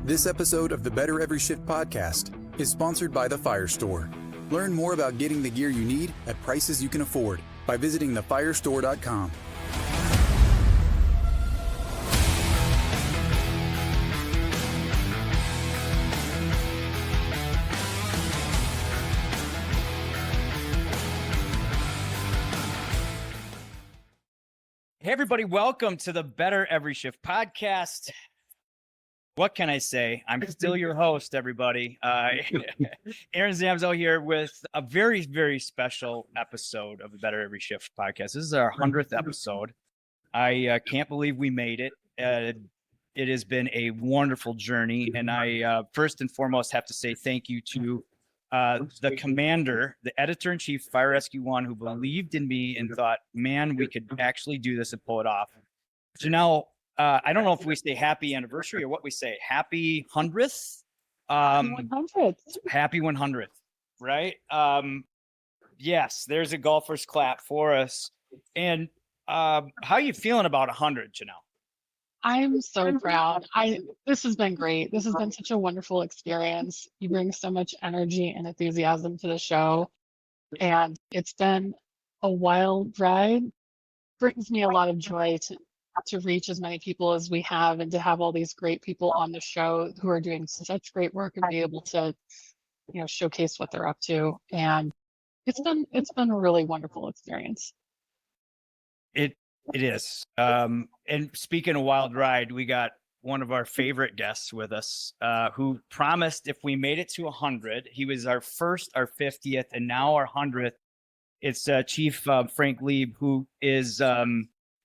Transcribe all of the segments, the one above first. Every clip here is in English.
This episode of the Better Every Shift podcast is sponsored by the Fire Store. Learn more about getting the gear you need at prices you can afford by visiting thefirestore.com. Hey, everybody, welcome to the Better Every Shift podcast. What can I say? I'm still your host, everybody. Aaron Zamzo here with a very, very special episode of the Better Every Shift podcast. This is our 100th episode. I can't believe we made it. It has been a wonderful journey. And I first and foremost have to say thank you to the commander, the editor-in-chief, Fire Rescue One, who believed in me and thought, man, we could actually do this and pull it off. So now, I don't know if we say happy anniversary or what we say, happy 100th. 100th. Happy 100th, right? Yes, there's a golfer's clap for us. And how are you feeling about 100, Janelle? I'm so proud. This has been great. This has been such a wonderful experience. You bring so much energy and enthusiasm to the show, and it's been a wild ride. Brings me a lot of joy to reach as many people as we have, and to have all these great people on the show who are doing such great work and be able to, showcase what they're up to. And it's been a really wonderful experience. It is. And speaking of wild ride, we got one of our favorite guests with us, who promised if we made it to 100, he was our 50th, and now our 100th. It's Chief Frank Leeb, who is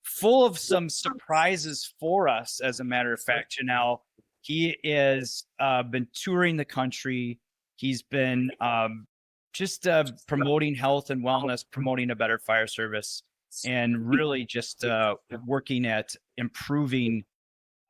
full of some surprises for us. As a matter of fact, Janelle, he has been touring the country. He's been just promoting health and wellness, promoting a better fire service, and really just working at improving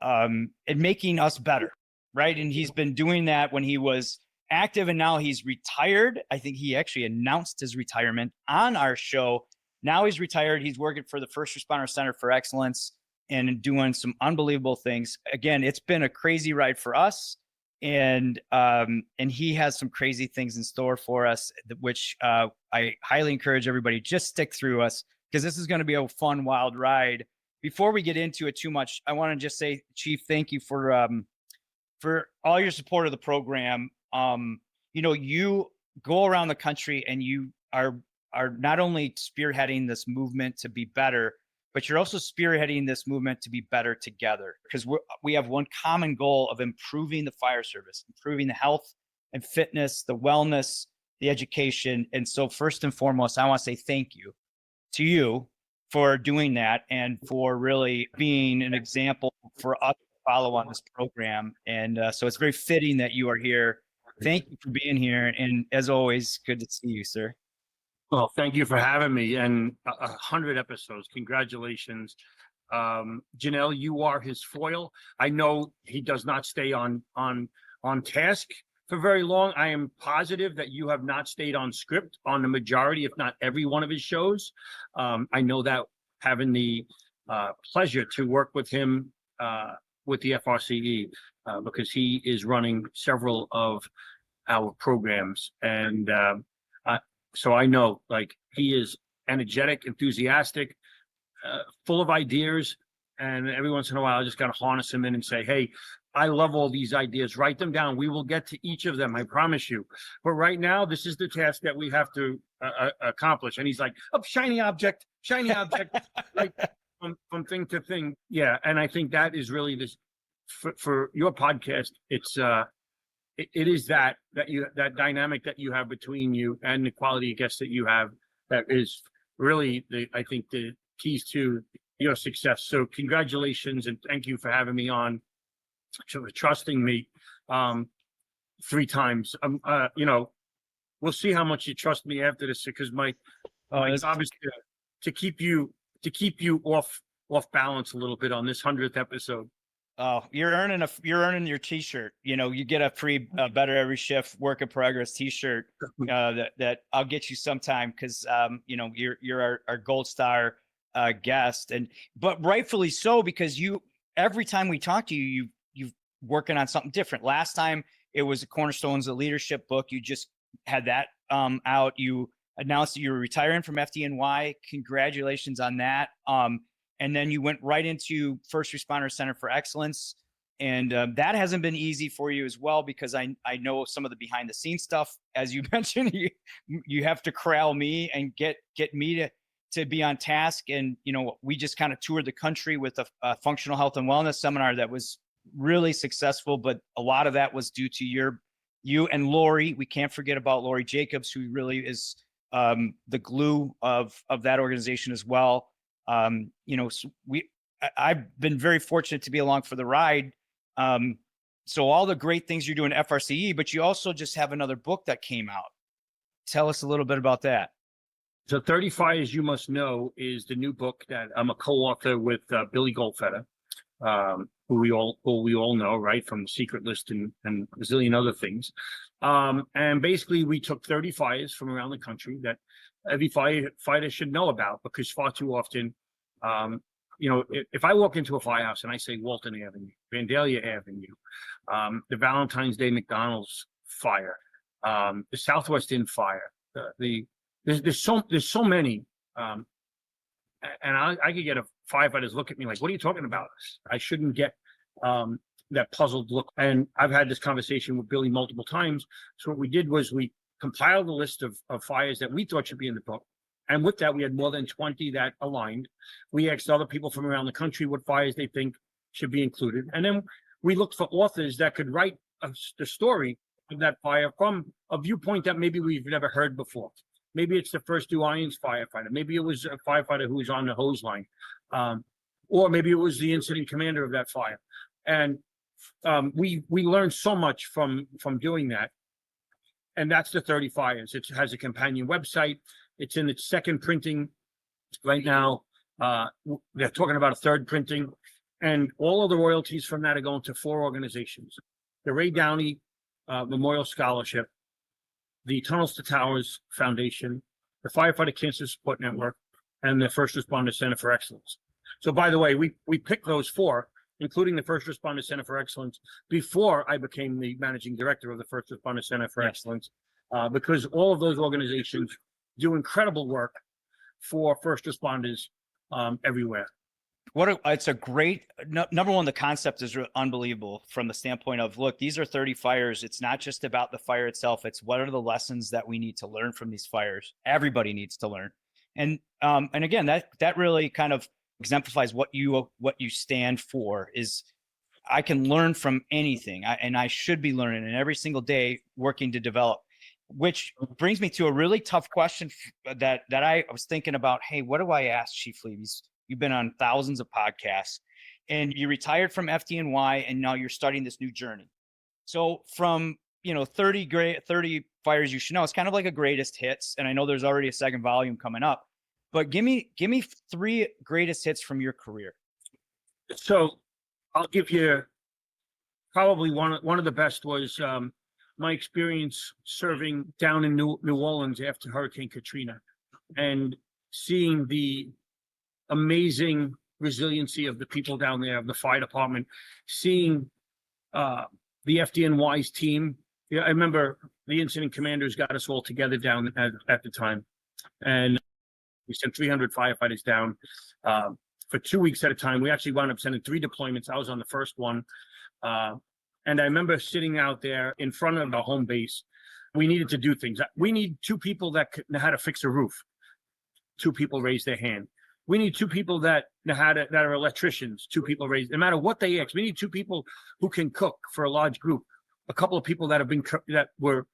and making us better, right? And he's been doing that when he was active, and now he's retired. I think he actually announced his retirement on our show. Now he's retired. He's working for the First Responder Center for Excellence and doing some unbelievable things. Again, it's been a crazy ride for us, and he has some crazy things in store for us, which I highly encourage everybody, just stick through us, because this is going to be a fun, wild ride. Before we get into it too much, I want to just say, Chief, thank you for all your support of the program. You go around the country and you are not only spearheading this movement to be better, but you're also spearheading this movement to be better together, because we have one common goal of improving the fire service, improving the health and fitness, the wellness, the education. And so first and foremost, I want to say thank you to you for doing that and for really being an example for us to follow on this program. And so it's very fitting that you are here. Thank you for being here. And as always, good to see you, sir. Well, thank you for having me, and 100 episodes. Congratulations. Janelle, you are his foil. I know he does not stay on task for very long. I am positive that you have not stayed on script on the majority, if not every one of his shows. I know that, having the pleasure to work with him with the FRCE, because he is running several of our programs. And so I know, like, he is energetic, enthusiastic, full of ideas. And every once in a while, I just got to harness him in and say, hey, I love all these ideas. Write them down. We will get to each of them, I promise you. But right now, this is the task that we have to accomplish. And he's like, oh, shiny object, like from thing to thing. Yeah. And I think that is really this for your podcast. It's it is that dynamic that you have between you and the quality of guests that you have. That is really I think the keys to your success. So congratulations, and thank you for having me on, for trusting me 3 times. We'll see how much you trust me after this, because my obviously to keep you off balance a little bit on this 100th episode. Oh, you're earning your T-shirt. You get a free Better Every Shift Work in Progress T-shirt that I'll get you sometime, because you're our gold star guest, but rightfully so, because every time we talk to you, you've working on something different. Last time it was the Cornerstones of Leadership book. You just had that out. You announced that you were retiring from FDNY. Congratulations on that. And then you went right into First Responder Center for Excellence. And that hasn't been easy for you as well, because I know some of the behind the scenes stuff. As you mentioned, you have to corral me and get me to be on task. And, you know, we just kind of toured the country with a functional health and wellness seminar that was really successful. But a lot of that was due to you and Lori. We can't forget about Lori Jacobs, who really is the glue of that organization as well. You know, so I've been very fortunate to be along for the ride. So all the great things you're doing at FRCE, but you also just have another book that came out. Tell us a little bit about that. So 30 Fires You Must Know is the new book that I'm a co-author with Billy Goldfeder, who we all know, right, from Secret List and a zillion other things. And basically we took 30 fires from around the country that every firefighter should know about, because far too often, you know, if I walk into a firehouse and I say Walton Avenue, Vandalia Avenue, the Valentine's Day McDonald's fire, the Southwest Inn fire, there's so many, and I could get a firefighters look at me like, what are you talking about? I shouldn't get that puzzled look. And I've had this conversation with Billy multiple times. So what we did was we compiled a list of fires that we thought should be in the book. And with that, we had more than 20 that aligned. We asked other people from around the country what fires they think should be included. And then we looked for authors that could write the story of that fire from a viewpoint that maybe we've never heard before. Maybe it's the first New Orleans firefighter. Maybe it was a firefighter who was on the hose line. Or maybe it was the incident commander of that fire. And we learned so much from doing that. And that's the 30 Fires. It has a companion website. It's in its second printing right now. They're talking about a third printing. And all of the royalties from that are going to 4 organizations: the Ray Downey Memorial Scholarship, the Tunnels to Towers Foundation, the Firefighter Cancer Support Network, and the First Responder Center for Excellence. So by the way, we picked those 4, including the First Responder Center for Excellence, before I became the managing director of the First Responder Center for Excellence, because all of those organizations do incredible work for first responders everywhere. It's a great, number one, the concept is unbelievable from the standpoint of, look, these are 30 fires. It's not just about the fire itself. It's what are the lessons that we need to learn from these fires. Everybody needs to learn. And again, that really kind of exemplifies what you stand for. Is I can learn from anything, and I should be learning, and every single day working to develop. Which brings me to a really tough question that I was thinking about. Hey, what do I ask Chief Leeb? You've been on thousands of podcasts, and you retired from FDNY, and now you're starting this new journey. So from 30 fires you should know, it's kind of like a greatest hits, and I know there's already a second volume coming up. But give me 3 greatest hits from your career. So I'll give you probably one of the best was my experience serving down in New Orleans after Hurricane Katrina, and seeing the amazing resiliency of the people down there, of the fire department, seeing the FDNY's team. Yeah, I remember the incident commanders got us all together down at the time, and we sent 300 firefighters down for 2 weeks at a time. We actually wound up sending 3 deployments. I was on the first one. And I remember sitting out there in front of the home base. We needed to do things. We need 2 people that know how to fix a roof. 2 people raised their hand. We need 2 people that know how to, that are electricians. 2 people raised, no matter what they ask. We need 2 people who can cook for a large group. A couple of people that were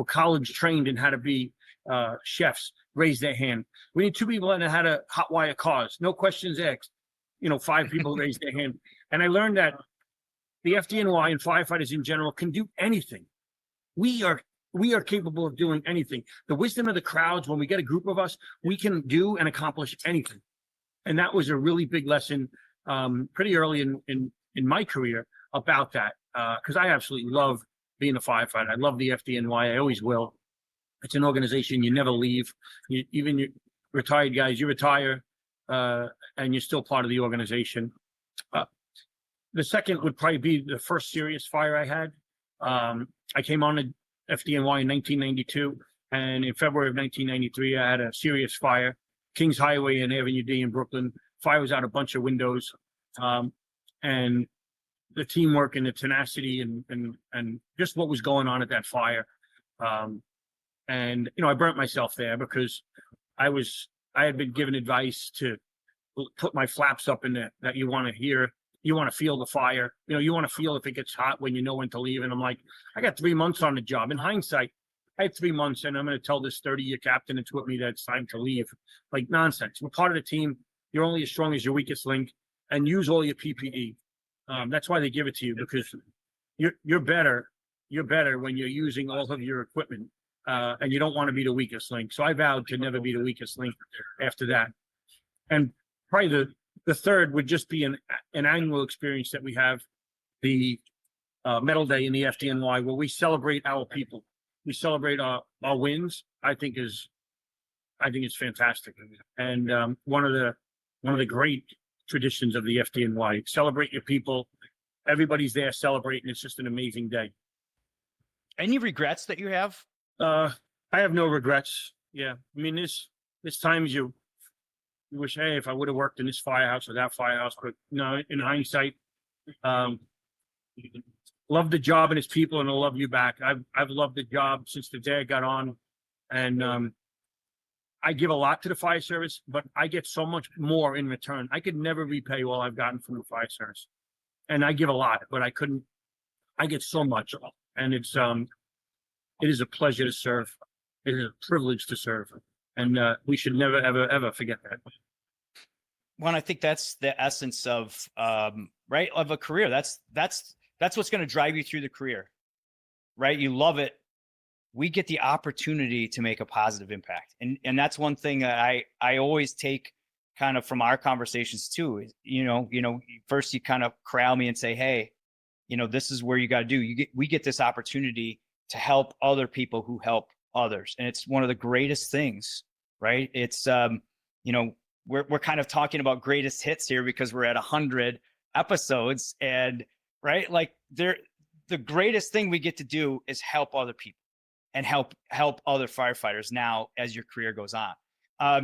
college trained in how to be chefs raised their hand. We need 2 people that know how to hotwire cars. No questions asked. 5 people raised their hand. And I learned that the FDNY and firefighters in general can do anything. We are capable of doing anything. The wisdom of the crowds, when we get a group of us, we can do and accomplish anything. And that was a really big lesson pretty early in my career about that, because I absolutely love being a firefighter. I love the FDNY. I always will. It's an organization you never leave. Even you retired guys, you retire and you're still part of the organization. the second would probably be the first serious fire I had. I came on to FDNY in 1992, and in February of 1993, I had a serious fire, Kings Highway and Avenue D in Brooklyn. Fire was out a bunch of windows, and the teamwork and the tenacity and just what was going on at that fire. And I burnt myself there because I had been given advice to put my flaps up in there that you want to hear. You want to feel the fire. You want to feel if it gets hot when you know when to leave. And I'm like, I got 3 months on the job. In hindsight, I had 3 months, and I'm going to tell this 30-year captain that's with me that it's time to leave. Like, nonsense. We're part of the team. You're only as strong as your weakest link, and use all your PPE. That's why they give it to you, because you're better. You're better when you're using all of your equipment, and you don't want to be the weakest link. So I vowed to never be the weakest link after that. And probably the third would just be an annual experience that we have, the Medal Day in the FDNY, where we celebrate our people. We celebrate our wins. I think it's fantastic, and one of the great traditions of the FDNY. Celebrate your people. Everybody's there celebrating. It's just an amazing day. Any regrets that you have? I have no regrets. Yeah, I mean, there's times you wish, hey, if I would have worked in this firehouse or that firehouse, but no, in hindsight, love the job and its people, and I'll love you back. I've loved the job since the day I got on, and I give a lot to the fire service, but I get so much more in return. I could never repay all I've gotten from the fire service, and I give a lot, but I get so much, and it is a pleasure to serve. It is a privilege to serve, and we should never, ever, ever forget that. Well, I think that's the essence of right, of a career. That's what's going to drive you through the career, right? You love it. We get the opportunity to make a positive impact, and that's one thing that I always take kind of from our conversations too. Is, first you kind of corral me and say, hey, this is where you got to do. We get this opportunity to help other people who help others, and it's one of the greatest things, right? It's we're kind of talking about greatest hits here because we're at 100 episodes, and right, like the greatest thing we get to do is help other people and help other firefighters now as your career goes on.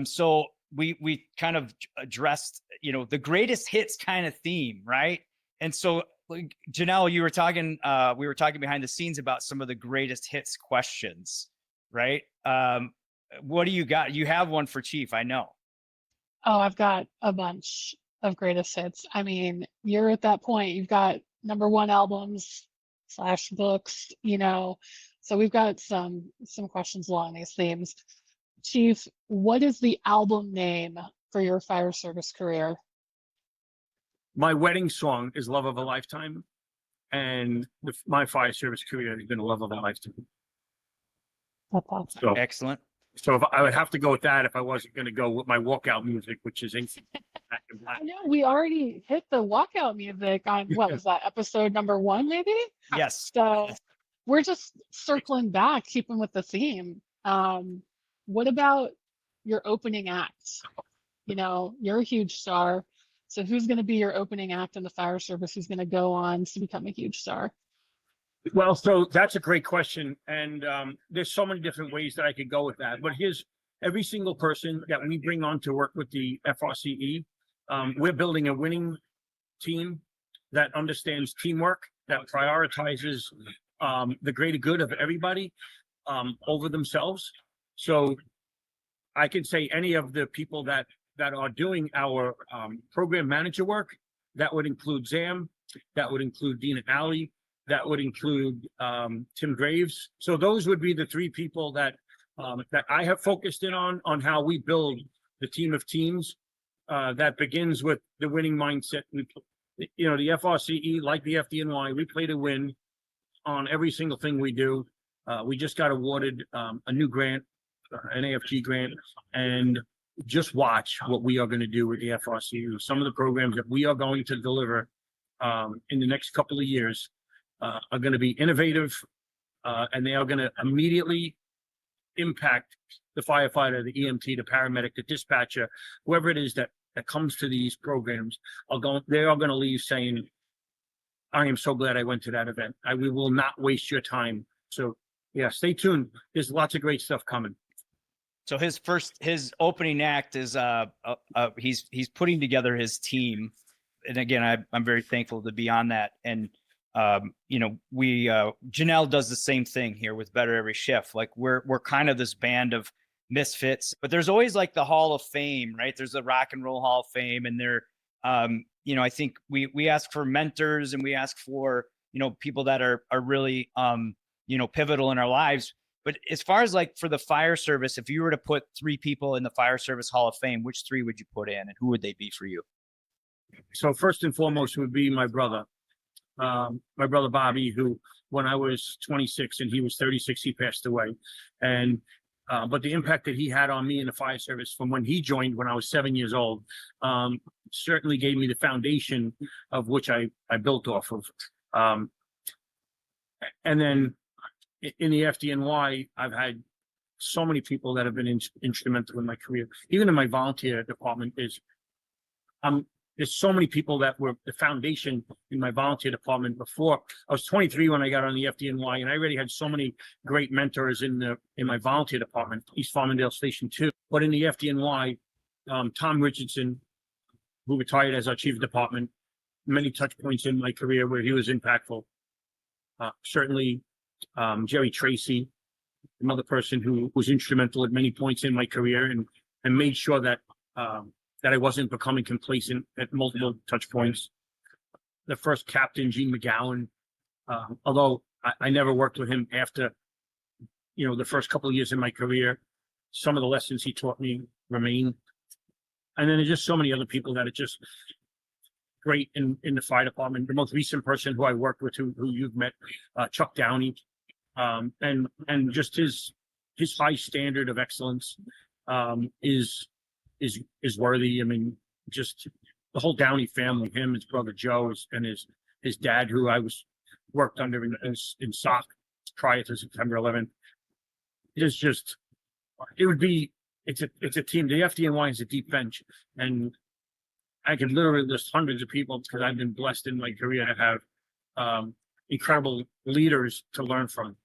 So we kind of addressed, the greatest hits kind of theme, right? And so, like, Janelle, we were talking behind the scenes about some of the greatest hits questions, right? What do you got? You have one for Chief, I know. Oh, I've got a bunch of greatest hits. I mean, you're at that point. You've got #1 albums / books, So we've got some questions along these themes. Chief, what is the album name for your fire service career? My wedding song is Love of a Lifetime, and my fire service career has been a love of a lifetime. That's awesome. So, Excellent. so if I would have to go with that if I wasn't going to go with my walkout music, which is Back in Black. I know we already hit the walkout music on, what was that, episode #1 maybe? Yes. So we're just circling back, keeping with the theme. What about your opening act? You're a huge star. So who's going to be your opening act in the fire service? Who's going to go on to become a huge star? Well, so that's a great question. And there's so many different ways that I could go with that. But here's every single person that we bring on to work with the FRCE. We're building a winning team that understands teamwork, that prioritizes the greater good of everybody over themselves. So I can say any of the people that are doing our program manager work, that would include Zam, that would include Dina Alley, that would include Tim Graves. So those would be the 3 people that I have focused in on how we build the team of teams that begins with the winning mindset. The FRCE, like the FDNY, we play to win on every single thing we do. We just got awarded a new grant, an AFG grant, and just watch what we are going to do with the FRCE. Some of the programs that we are going to deliver in the next couple of years are going to be innovative, and they are going to immediately impact the firefighter, the EMT, the paramedic, the dispatcher, whoever it is that comes to these programs. They are going to leave saying, I am so glad I went to that event. We will not waste your time. So yeah, stay tuned. There's lots of great stuff coming. So his opening act is he's putting together his team, and again I'm very thankful to be on that. And you know, we Janelle does the same thing here with Better Every Shift. Like we're kind of this band of misfits, but there's always like the Hall of Fame, right? There's the Rock and Roll Hall of Fame, and there you know, I think we ask for mentors and we ask for, you know, people that are really you know, pivotal in our lives. But as far as like for the fire service, if you were to put 3 people in the Fire Service Hall of Fame, which 3 would you put in, and who would they be for you? So first and foremost would be my brother Bobby, who when I was 26 and he was 36, he passed away. And but the impact that he had on me in the fire service from when he joined when I was 7 years old certainly gave me the foundation of which I built off of. And then in the FDNY, I've had so many people that have been instrumental in my career. Even in my volunteer department, there's so many people that were the foundation in my volunteer department before. I was 23 when I got on the FDNY, and I already had so many great mentors in my volunteer department, East Farmingdale Station 2. But in the FDNY, Tom Richardson, who retired as our chief of department, many touch points in my career where he was impactful. Certainly, Jerry Tracy, another person who was instrumental at many points in my career and made sure that I wasn't becoming complacent at multiple touch points. The first captain, Gene McGowan, although I never worked with him after, you know, the first couple of years in my career, some of the lessons he taught me remain. And then there's just so many other people that are just great in the fire department. The most recent person who I worked with, who you've met, Chuck Downey, and just his high standard of excellence is worthy. I mean, just the whole Downey family, him, his brother Joe, and his dad, who I worked under in SOC prior to September 11th. It's a team. The FDNY is a deep bench, and I could literally list hundreds of people because I've been blessed in my career to have incredible leaders to learn from.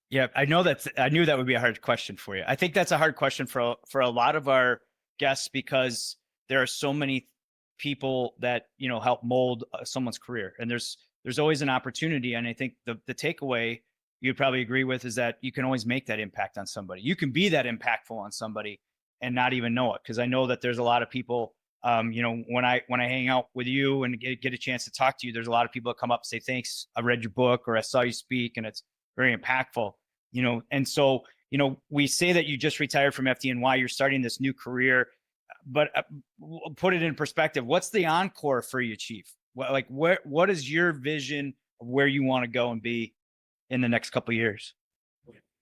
Yeah, I knew that would be a hard question for you. I think that's a hard question for a lot of our guests because there are so many people that, you know, help mold someone's career, and there's always an opportunity. And I think the takeaway you'd probably agree with is that you can always make that impact on somebody. You can be that impactful on somebody and not even know it. Because I know that there's a lot of people, you know, when I hang out with you and get a chance to talk to you, there's a lot of people that come up and say, thanks, I read your book or I saw you speak, and it's very impactful, you know. And so, you know, we say that you just retired from FDNY, you're starting this new career, but put it in perspective. What's the encore for you, Chief? What is your vision of where you want to go and be in the next couple of years?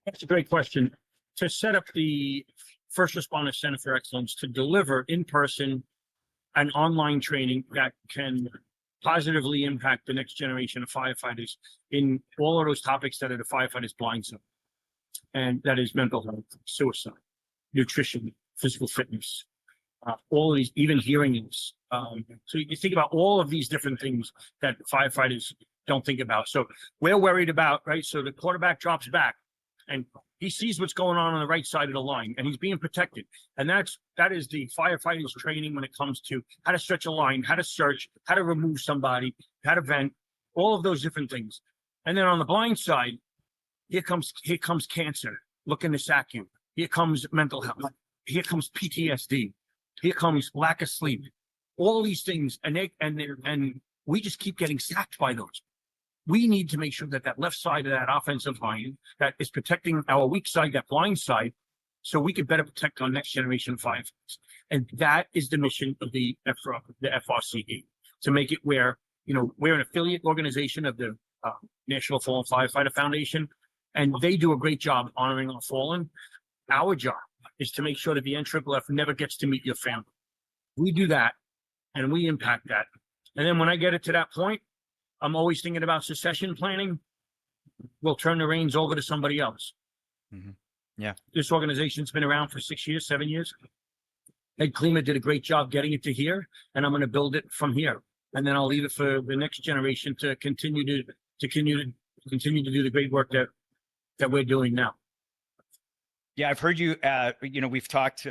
That's a great question. To set up the First Responder Center for Excellence to deliver in person and online training that can positively impact the next generation of firefighters in all of those topics that are the firefighters' blind zone. And that is mental health, suicide, nutrition, physical fitness, all of these, even hearing aids. So you think about all of these different things that firefighters don't think about. So we're worried about, right? So the quarterback drops back and he sees what's going on the right side of the line and he's being protected. And that is the firefighters training when it comes to how to stretch a line, how to search, how to remove somebody, how to vent, all of those different things. And then on the blind side, here comes cancer looking to sack you. Here comes mental health. Here comes PTSD. Here comes lack of sleep. All these things, and we just keep getting sacked by those. We need to make sure that left side of that offensive line that is protecting our weak side, that blind side, so we can better protect our next generation of firefighters. And that is the mission of the FRCE, to make it where, you know, we're an affiliate organization of the National Fallen Firefighter Foundation, and they do a great job honoring our fallen. Our job is to make sure that the NFFF never gets to meet your family. We do that, and we impact that. And then when I get it to that point, I'm always thinking about succession planning. We'll turn the reins over to somebody else. Mm-hmm. Yeah. This organization's been around for 6 years, 7 years. Ed Klima did a great job getting it to here, and I'm going to build it from here. and then I'll leave it for the next generation to continue to do the great work that we're doing now. Yeah, I've heard you. We've talked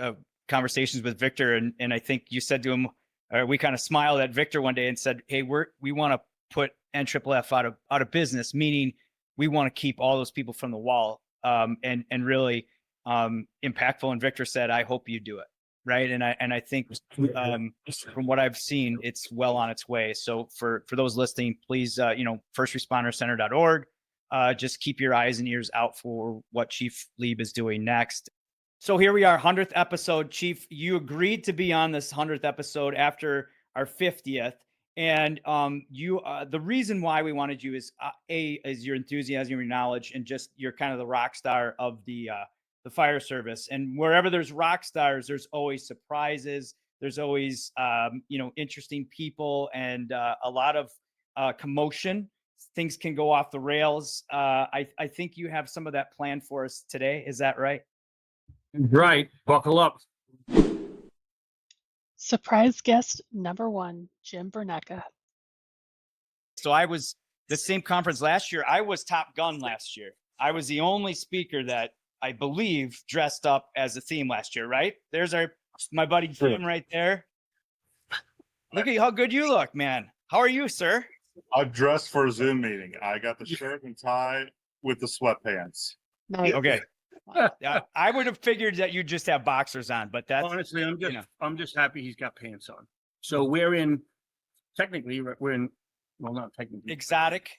conversations with Victor, and I think you said to him, or we kind of smiled at Victor one day and said, "Hey, we want to put NFFF out of business," meaning we want to keep all those people from the wall, and really impactful. And Victor said, "I hope you do it." Right. And I think from what I've seen, it's well on its way. So for those listening, please, firstresponders.org, just keep your eyes and ears out for what Chief Leeb is doing next. So here we are, 100th episode. Chief, you agreed to be on this 100th episode after our 50th. And the reason why we wanted you is is your enthusiasm, your knowledge, and just you're kind of the rock star of the fire service. And wherever there's rock stars, there's always surprises. There's always, interesting people and a lot of commotion. Things can go off the rails. I think you have some of that planned for us today. Is that right? Right. Buckle up. Surprise guest number 1, Jim Bernecka. So I was the same conference last year. I was Top Gun last year. I was the only speaker that I believe dressed up as a theme last year, right? There's my buddy Jim right there. Look at how good you look, man. How are you, sir? I'm dressed for a Zoom meeting. I got the shirt and tie with the sweatpants. Nice. Okay. I would have figured that you just have boxers on, but that's Honestly, I'm just happy he's got pants on. So we're in not technically exotic.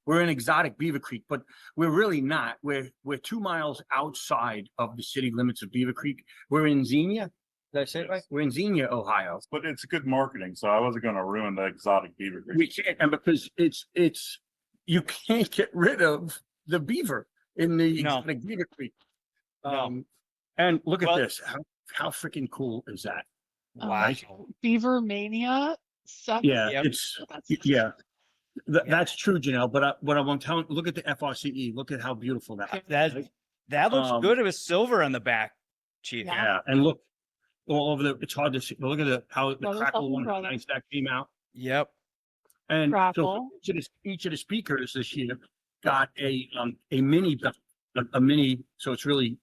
We're in exotic Beaver Creek, but we're really not. We're 2 miles outside of the city limits of Beaver Creek. We're in Xenia. Did I say it right? We're in Xenia, Ohio. But it's good marketing, so I wasn't going to ruin the exotic Beaver Creek. We can't, and because it's you can't get rid of the beaver in the exotic Beaver Creek. And look at this. How freaking cool is that? Wow. Beaver Mania. Yeah, that's true, Janelle. But what I'm telling, look at the FRCE. Look at how beautiful that is. That looks good. It was silver on the back, Chief. Yeah, and look all over it's hard to see. But look at how the crackle one, how nice that came out. Yep. And so each of the speakers this year got a mini. So it's really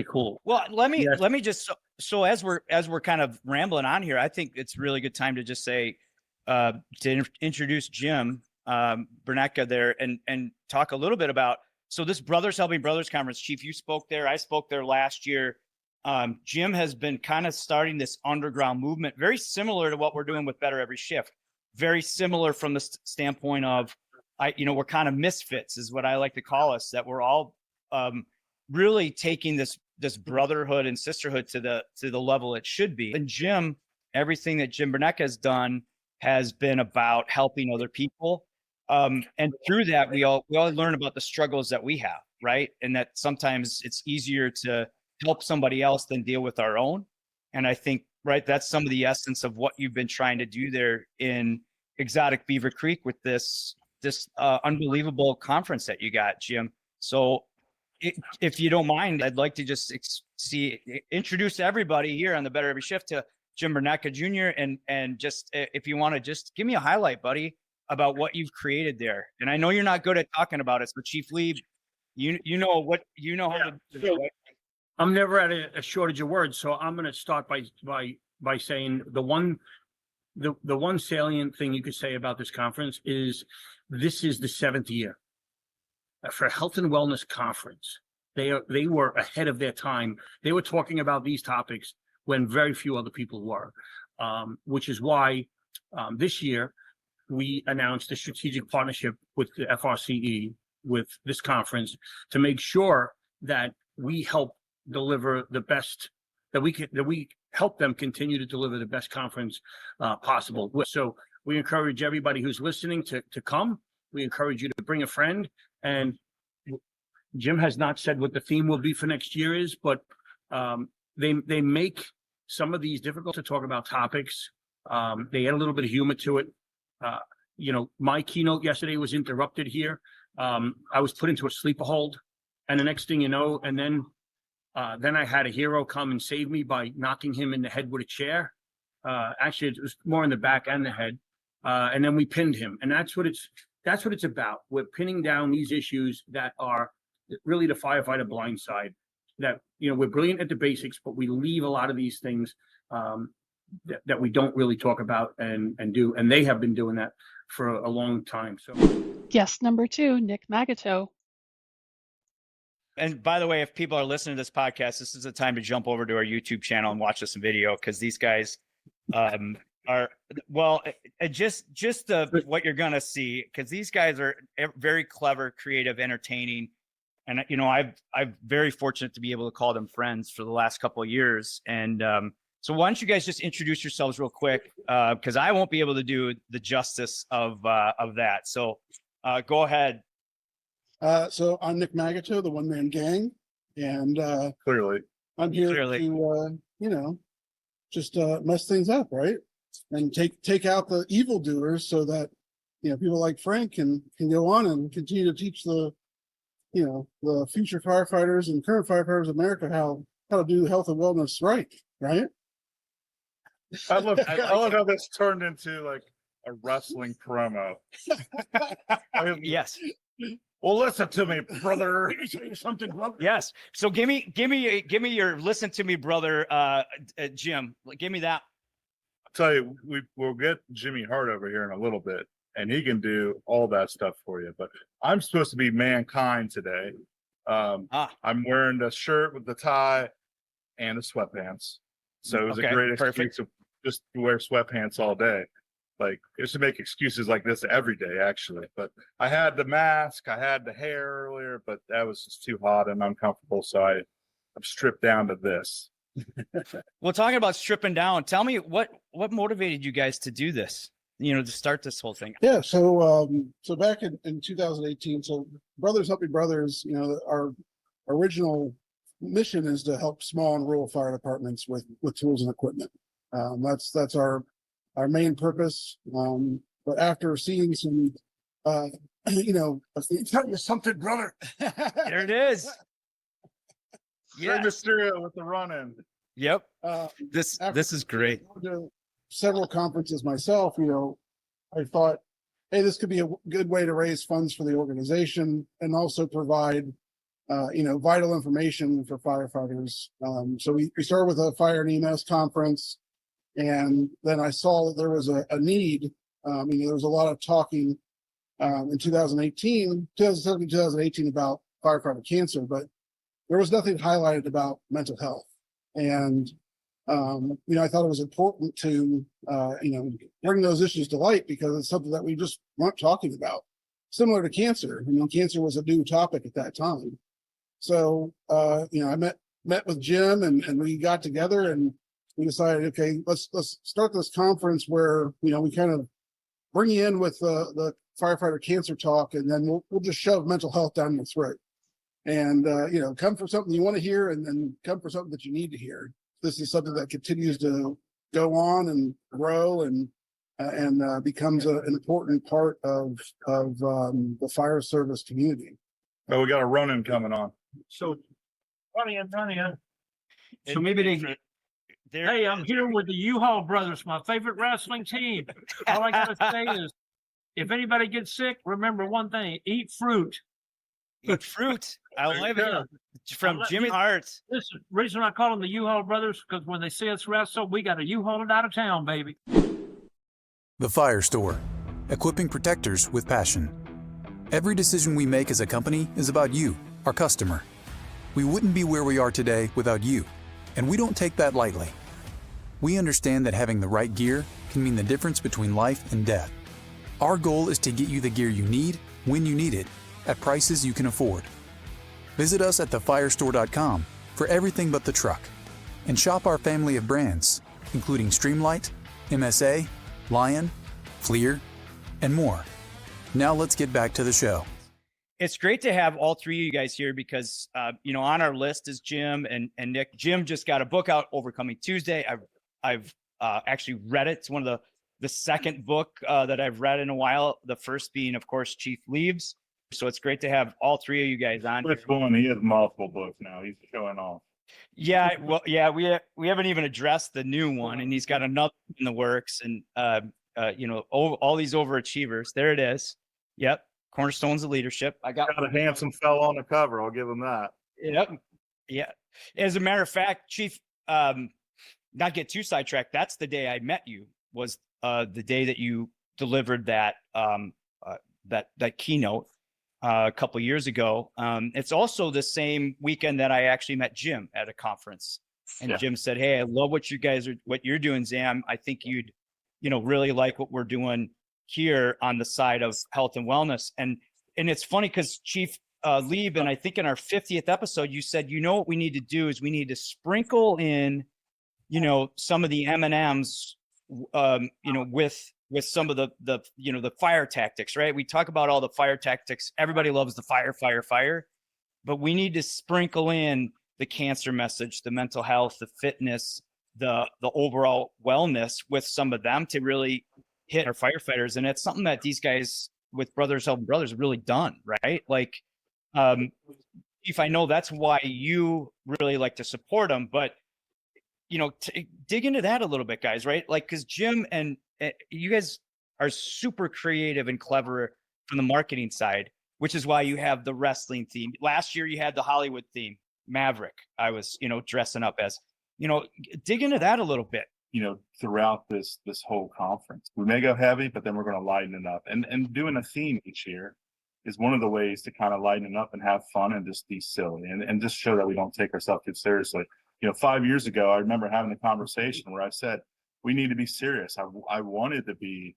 cool. Well, let me just so as we're kind of rambling on here, I think it's really good time to just say to introduce Jim Bernecka there and talk a little bit about this Brothers Helping Brothers conference. Chief, you spoke there. I spoke there last year. Jim has been kind of starting this underground movement, very similar to what we're doing with Better Every Shift. Very similar from the standpoint of we're kind of misfits, is what I like to call us. That we're all really taking this brotherhood and sisterhood to the level it should be. And Jim, everything that Jim Bernecka has done has been about helping other people. And through that, we all learn about the struggles that we have, right? And that sometimes it's easier to help somebody else than deal with our own. And I think, right, that's some of the essence of what you've been trying to do there in exotic Beaver Creek with this unbelievable conference that you got, Jim. So if you don't mind, I'd like to just introduce everybody here on the Better Every Shift to Jim Bernecka Jr. and just if you want to just give me a highlight, buddy, about what you've created there. And I know you're not good at talking about it, but Chief Leeb, you know how to do it. I'm never at a shortage of words, so I'm going to start by saying the one salient thing you could say about this conference is this is the 7th year for a health and wellness conference. They were ahead of their time. They were talking about these topics when very few other people were, which is why this year we announced a strategic partnership with the FRCE with this conference to make sure that we help deliver the best that we help them continue to deliver the best conference possible. So we encourage everybody who's listening to come. We encourage you to bring a friend. And Jim has not said what the theme will be for next year is, but they make some of these difficult to talk about topics. They add a little bit of humor to it. My keynote yesterday was interrupted here. I was put into a sleeper hold, and the next thing you know, and then I had a hero come and save me by knocking him in the head with a chair. Actually, it was more in the back and the head. And then we pinned him. And that's what it's about. We're pinning down these issues that are really the firefighter blind side. That, we're brilliant at the basics, but we leave a lot of these things that we don't really talk about and do. And they have been doing that for a long time. So Guest number 2, Nick Magato. And by the way, if people are listening to this podcast, this is the time to jump over to our YouTube channel and watch this in video, because these guys are, well, just what you're gonna see, because these guys are very clever, creative, entertaining, and I've very fortunate to be able to call them friends for the last couple of years. And so why don't you guys just introduce yourselves real quick, because I won't be able to do the justice of that. So go ahead. So I'm Nick Magato, the one-man gang, and Clearly. I'm here to, just mess things up, right? And take out the evildoers so that, people like Frank can go on and continue to teach the future firefighters and current firefighters of America how to do health and wellness right? I love how this turned into like a wrestling promo. Yes. Well, listen to me, brother. something, brother. Yes. So give me your listen to me, brother, Jim. Give me that. I'll tell you, we'll get Jimmy Hart over here in a little bit, and he can do all that stuff for you. But I'm supposed to be mankind today. I'm wearing the shirt with the tie and the sweatpants. So it was a great excuse to just wear sweatpants all day. Like, I used to make excuses like this every day, actually. But I had the mask, I had the hair earlier, but that was just too hot and uncomfortable. So I'm stripped down to this. Well, talking about stripping down, tell me what motivated you guys to do this, to start this whole thing? Yeah. So back in 2018, so Brothers Helping Brothers, our original mission is to help small and rural fire departments with tools and equipment. That's our main purpose. But after seeing some, tell you something, brother. There it is. Yeah, Mysterio with the run-in. Yep. This is great. To several conferences myself, I thought, hey, this could be a good way to raise funds for the organization and also provide, vital information for firefighters. So we started with a fire and EMS conference. And then I saw that there was a need. There was a lot of talking in 2017, 2018 about firefighter cancer, but there was nothing highlighted about mental health. And, I thought it was important to, bring those issues to light because it's something that we just weren't talking about. Similar to cancer. Cancer was a new topic at that time. So, I met with Jim and we got together and we decided, okay, let's start this conference where, we kind of bring you in with the firefighter cancer talk, and then we'll just shove mental health down your throat. And, come for something you want to hear and then come for something that you need to hear. This is something that continues to go on and grow and becomes an important part of the fire service community. Oh, we got a run-in coming on. So, funny. So maybe Hey, I'm here with the U-Haul brothers, my favorite wrestling team. All I gotta say is, if anybody gets sick, remember one thing: eat fruit. Eat fruit. I love it. From Jimmy Hart. Listen, reason I call them the U-Haul brothers because when they see us wrestle, we got to U-Haul it out of town, baby. The Fire Store, equipping protectors with passion. Every decision we make as a company is about you, our customer. We wouldn't be where we are today without you, and we don't take that lightly. We understand that having the right gear can mean the difference between life and death. Our goal is to get you the gear you need, when you need it, at prices you can afford. Visit us at thefirestore.com for everything but the truck, and shop our family of brands, including Streamlight, MSA, Lion, Fleer, and more. Now let's get back to the show. It's great to have all three of you guys here because, on our list is Jim and Nick. Jim just got a book out, Overcoming Tuesday. I've actually read it. It's one of the second book that I've read in a while. The first being, of course, Chief Leeb's. So it's great to have all three of you guys on. Which one? He has multiple books now. He's showing off. Yeah, well, yeah, we haven't even addressed the new one, and he's got another in the works, and all these overachievers. There it is. Yep, cornerstones of leadership. I got a handsome fellow on the cover. I'll give him that. Yep. Yeah. As a matter of fact, Chief, not get too sidetracked. That's the day I met you. Was the day that you delivered that that keynote a couple years ago. It's also the same weekend that I actually met Jim at a conference, and Jim said, "Hey, I love what you're doing, Zam. I think you'd, really like what we're doing here on the side of health and wellness." And it's funny because Chief Leeb, and I think in our 50th episode, you said, what we need to do is we need to sprinkle in, some of the M&Ms, with some of the fire tactics, right? We talk about all the fire tactics. Everybody loves the fire, but we need to sprinkle in the cancer message, the mental health, the fitness, the overall wellness with some of them to really hit our firefighters. And it's something that these guys with Brothers Helping Brothers have really done, right? Like, if I know that's why you really like to support them, but dig into that a little bit, guys, right? Like, because Jim and you guys are super creative and clever from the marketing side, which is why you have the wrestling theme. Last year you had the Hollywood theme, Maverick. I was, dressing up as, dig into that a little bit. Throughout this whole conference, we may go heavy, but then we're going to lighten it up. And doing a theme each year is one of the ways to kind of lighten it up and have fun and just be silly and just show that we don't take ourselves too seriously. 5 years ago, I remember having a conversation where I said, we need to be serious. I wanted to be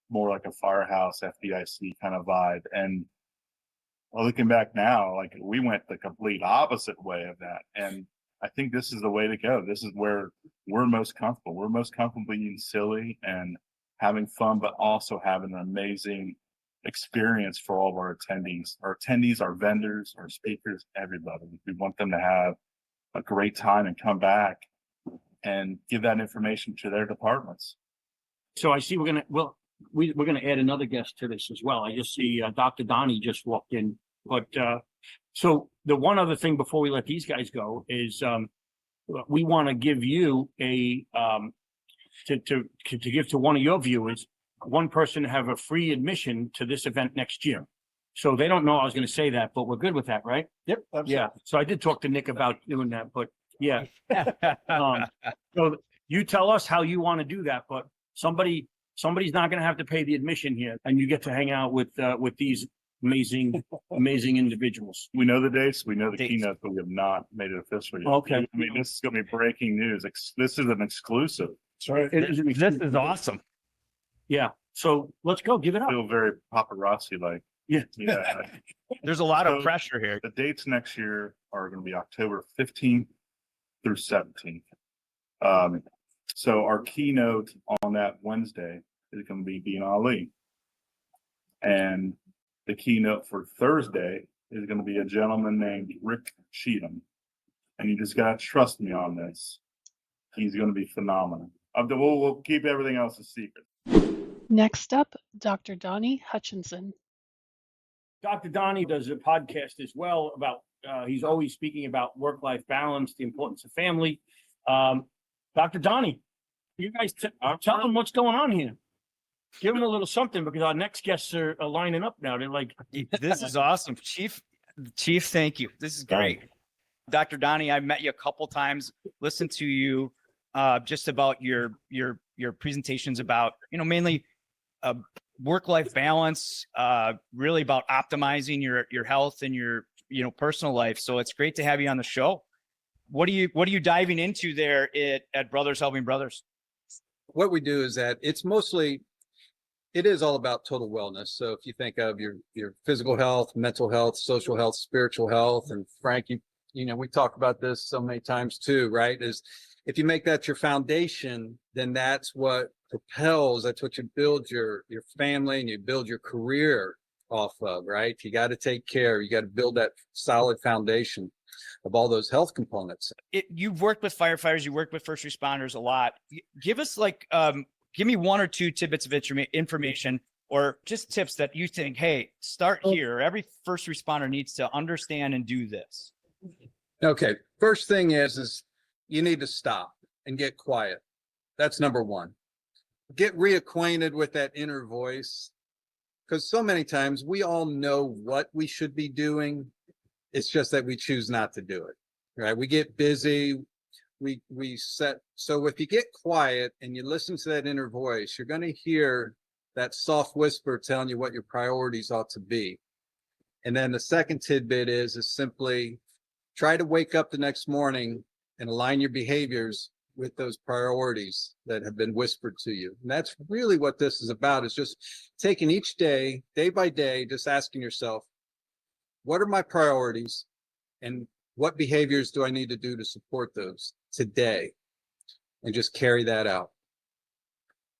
more like a Firehouse FDIC kind of vibe. And looking back now, like we went the complete opposite way of that. And I think this is the way to go. This is where we're most comfortable. We're most comfortable being silly and having fun, but also having an amazing experience for all of our attendees, our vendors, our speakers, everybody. We want them to have a great time and come back and give that information to their departments. So I see we're gonna add another guest to this as well. I just see Dr. Donnie just walked in. But so the one other thing before we let these guys go is we want to give you a to give to one of your viewers, one person to have a free admission to this event next year. So they don't know I was going to say that, but we're good with that, right? Yep. Absolutely. Yeah. So I did talk to Nick about doing that, but yeah. So you tell us how you want to do that, but somebody's not going to have to pay the admission here, and you get to hang out with these amazing individuals. We know the dates, we know the keynote, but we have not made it official yet. Okay. I mean, this is going to be breaking news. This is an exclusive. That's right. This is awesome. Yeah. So let's go. Give it up. I feel very paparazzi like. Yeah. There's a lot of pressure here. The dates next year are going to be October 15th through 17th. So our keynote on that Wednesday is going to be Dean Ali. And the keynote for Thursday is going to be a gentleman named Rick Cheatham. And you just got to trust me on this. He's going to be phenomenal. We'll keep everything else a secret. Next up, Dr. Donnie Hutchinson. Dr. Donnie does a podcast as well about, he's always speaking about work-life balance, the importance of family. Dr. Donnie, you guys tell them what's going on here. Give them a little something because our next guests are lining up now. They're like, this is awesome. Chief, thank you. This is great. Dr. Donnie, I met you a couple times, listened to you just about your presentations about, mainly work-life balance, really about optimizing your health and your, personal life. So it's great to have you on the show. What are you diving into there at Brothers Helping Brothers? What we do is that it is all about total wellness. So if you think of your physical health, mental health, social health, spiritual health, and Frank, we talk about this so many times too, right? Is if you make that your foundation, then that's what propels, that's what you build your family and you build your career off of, right? You got to take care, you got to build that solid foundation of all those health components. You've worked with firefighters, you worked with first responders a lot. Give us give me one or two tidbits of information or just tips that you think, hey, start here. Every first responder needs to understand and do this. Okay, first thing is you need to stop and get quiet. That's number one. Get reacquainted with that inner voice, because so many times we all know what we should be doing. It's just that we choose not to do it, right? We get busy. We set. So if you get quiet and you listen to that inner voice, you're going to hear that soft whisper telling you what your priorities ought to be. And then the second tidbit is simply try to wake up the next morning and align your behaviors with those priorities that have been whispered to you. And that's really what this is about, is just taking each day, day by day, just asking yourself, what are my priorities and what behaviors do I need to do to support those today? And just carry that out.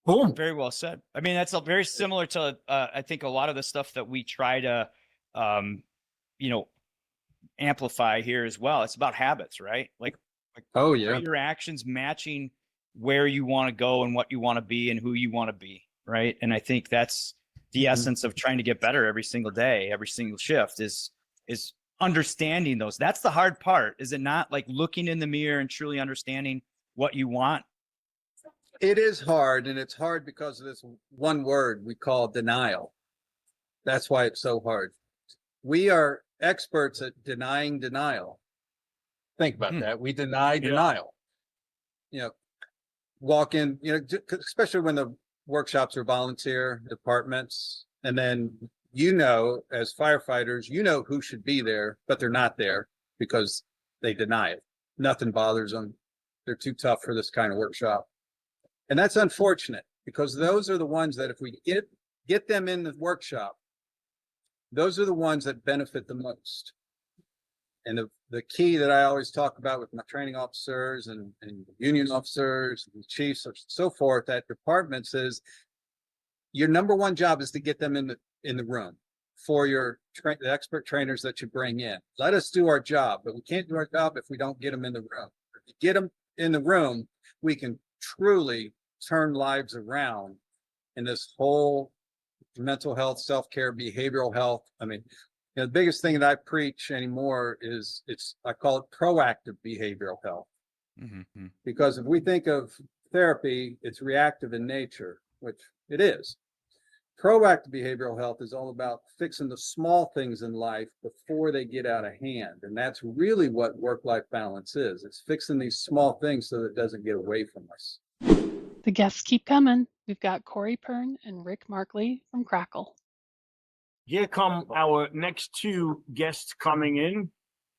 Boom. Very well said. I mean, that's very similar to, I think, a lot of the stuff that we try to, amplify here as well. It's about habits, right? Like oh yeah, your actions matching where you want to go and what you want to be and who you want to be, right? And I think that's the essence of trying to get better every single day, every single shift is understanding those. That's the hard part, is it not? Like looking in the mirror and truly understanding what you want. It is hard, and it's hard because of this one word we call denial. That's why it's so hard. We are experts at denying denial. Think about that. We deny denial. Walk in, especially when the workshops are volunteer departments, and then as firefighters, who should be there, but they're not there because they deny it. Nothing bothers them. They're too tough for this kind of workshop. And that's unfortunate, because those are the ones that if we get them in the workshop, those are the ones that benefit the most. And the key that I always talk about with my training officers and union officers and chiefs and so forth at departments is your number one job is to get them in the room for the expert trainers that you bring in. Let us do our job, but we can't do our job if we don't get them in the room. If we get them in the room, we can truly turn lives around in this whole mental health, self-care, behavioral health. I mean, the biggest thing that I preach anymore is I call it proactive behavioral health. Mm-hmm. Because if we think of therapy, it's reactive in nature, which it is. Proactive behavioral health is all about fixing the small things in life before they get out of hand. And that's really what work-life balance is. It's fixing these small things so that it doesn't get away from us. The guests keep coming. We've got Corey Pern and Rick Markley from Crackle. Here come our next two guests coming in.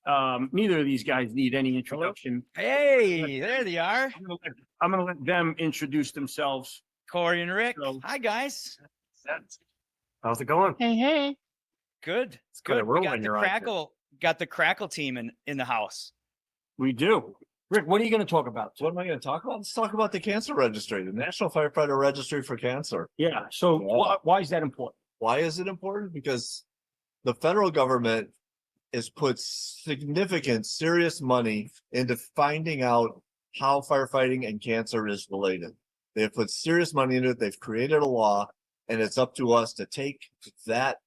Neither of these guys need any introduction. Hey, there they are. I'm gonna let them introduce themselves. Corey and Rick. Hi, guys. How's it going? Hey. Good. It's good. We got the Crackle team in the house. We do. Rick, what are you going to talk about? What am I going to talk about? Let's talk about the cancer registry, the National Firefighter Registry for Cancer. Yeah. So why is that important? Why is it important? Because the federal government has put significant, serious money into finding out how firefighting and cancer is related. They have put serious money into it. They've created a law, and it's up to us to take that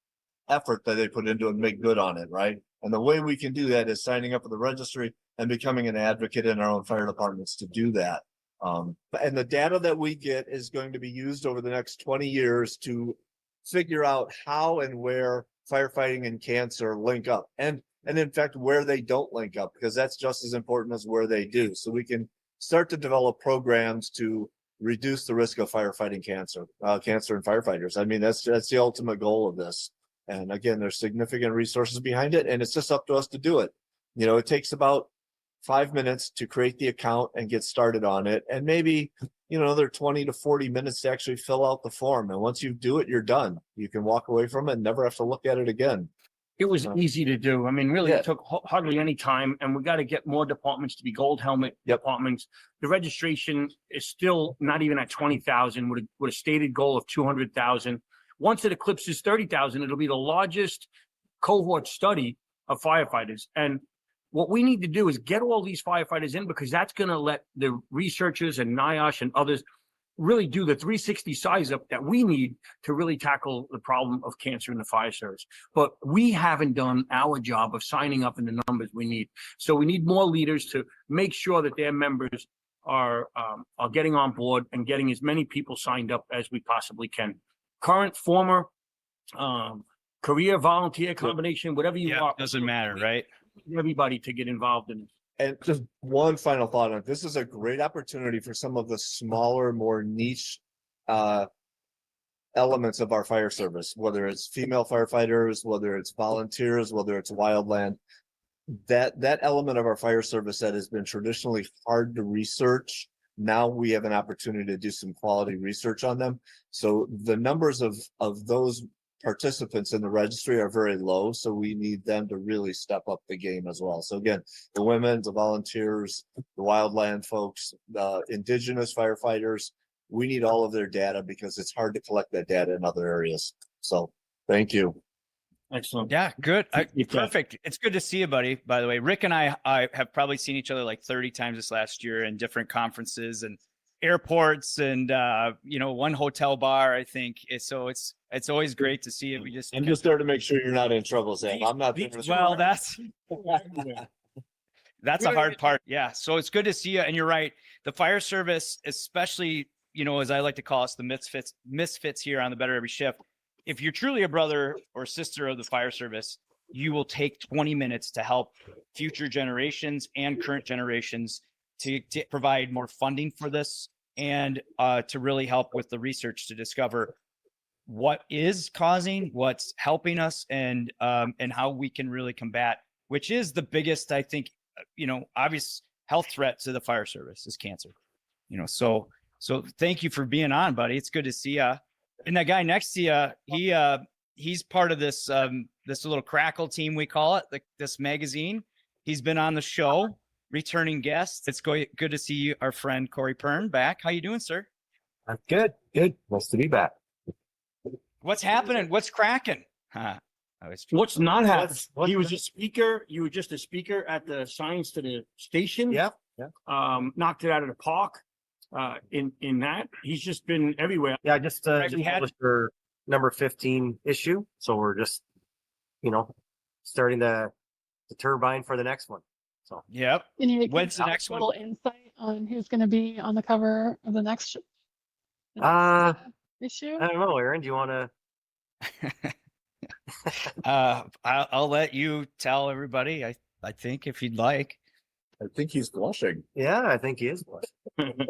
effort that they put into it and make good on it, right? And the way we can do that is signing up for the registry and becoming an advocate in our own fire departments to do that. And the data that we get is going to be used over the next 20 years to figure out how and where firefighting and cancer link up. And in fact, where they don't link up, because that's just as important as where they do. So we can start to develop programs to reduce the risk of firefighting cancer in firefighters. I mean, that's the ultimate goal of this. And again, there's significant resources behind it, and it's just up to us to do it. It takes about 5 minutes to create the account and get started on it. And maybe, another 20 to 40 minutes to actually fill out the form. And once you do it, you're done. You can walk away from it and never have to look at it again. It was easy to do. I mean, really, It took hardly any time, and we got to get more departments to be gold helmet departments. The registration is still not even at 20,000 with a stated goal of 200,000. Once it eclipses 30,000, it'll be the largest cohort study of firefighters. And what we need to do is get all these firefighters in, because that's going to let the researchers and NIOSH and others really do the 360 size up that we need to really tackle the problem of cancer in the fire service. But we haven't done our job of signing up in the numbers we need. So we need more leaders to make sure that their members are getting on board and getting as many people signed up as we possibly can. Current, former, career, volunteer combination, whatever you Yeah, are. doesn't matter, right? Everybody to get involved in it. And just one final thought on it. This is a great opportunity for some of the smaller, more niche elements of our fire service, whether it's female firefighters, whether it's volunteers, whether it's wildland. That element of our fire service that has been traditionally hard to research. Now we have an opportunity to do some quality research on them. So the numbers of those participants in the registry are very low, so we need them to really step up the game as well. So again, the women, the volunteers, the wildland folks, the indigenous firefighters, we need all of their data because it's hard to collect that data in other areas. So thank you. Excellent. Yeah, good. Perfect. It's good to see you, buddy. By the way, Rick and I have probably seen each other like 30 times this last year in different conferences and airports and one hotel bar, I think. It's always great to see it. We just I'm just there to make sure you're not in trouble, Sam. I'm not there. well, that's a hard part. Yeah. So it's good to see you. And you're right. The fire service, especially, as I like to call us, the misfits here on the Better Every Shift. If you're truly a brother or sister of the fire service, you will take 20 minutes to help future generations and current generations to provide more funding for this and to really help with the research to discover what is causing, what's helping us, and how we can really combat, which is the biggest, I think, obvious health threat to the fire service is cancer. So thank you for being on, buddy. It's good to see you. And that guy next to you, he's part of this this little crackle team, we call it, this magazine. He's been on the show, returning guest. It's good to see you, our friend Corey Pern, back. How you doing, sir? I'm good. Nice to be back. What's happening? What's cracking? What's not happening? He was a speaker. You were just a speaker at the Science to the Station. Yeah. Knocked it out of the park. In that, he's just been everywhere. Yeah, I just published our number 15 issue. So we're just, starting the turbine for the next one. So yep. Can you When's the give next a little insight on who's going to be on the cover of the next issue? I don't know, Aaron, do you want to? I'll let you tell everybody. I think if you'd like. I think he's blushing. Yeah, I think he is blushing.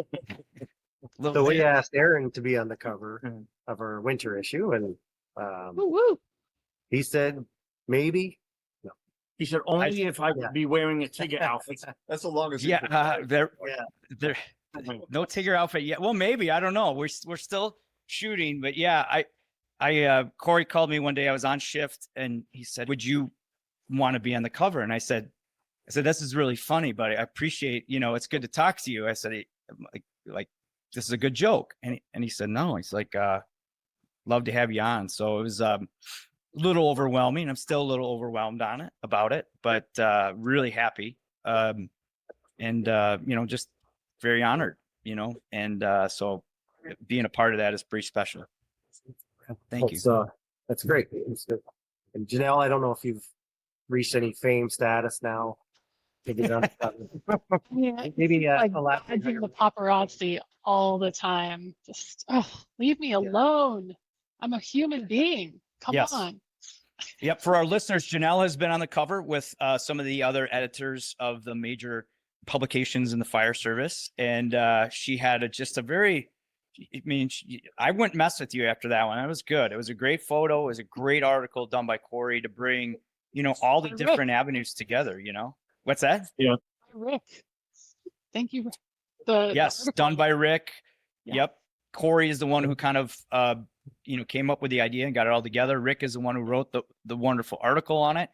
So we asked Aaron to be on the cover of our winter issue, and he said maybe. No, he said only if I would be wearing a Tigger outfit. That's the longest. There no Tigger outfit yet. Well, maybe, I don't know. We're still shooting, but yeah, Corey called me one day. I was on shift, and he said, "Would you want to be on the cover?" And I said, "This is really funny, but I appreciate, it's good to talk to you." I said, like, this is a good joke. And he said, no, he's like, love to have you on. So it was a little overwhelming. I'm still a little overwhelmed about it, but really happy. Just very honored, and so being a part of that is pretty special. Thank you. That's great. And Janelle, I don't know if you've reached any fame status now. Maybe dodging the paparazzi all the time. Just leave me alone. I'm a human being. Come on. Yep. For our listeners, Janelle has been on the cover with some of the other editors of the major publications in the fire service, and she had I wouldn't mess with you after that one. That was good. It was a great photo. It was a great article done by Corey to bring all the different avenues together. What's that? Yeah. Rick. Thank you. Done by Rick. Yeah. Yep. Corey is the one who kind of, came up with the idea and got it all together. Rick is the one who wrote the wonderful article on it.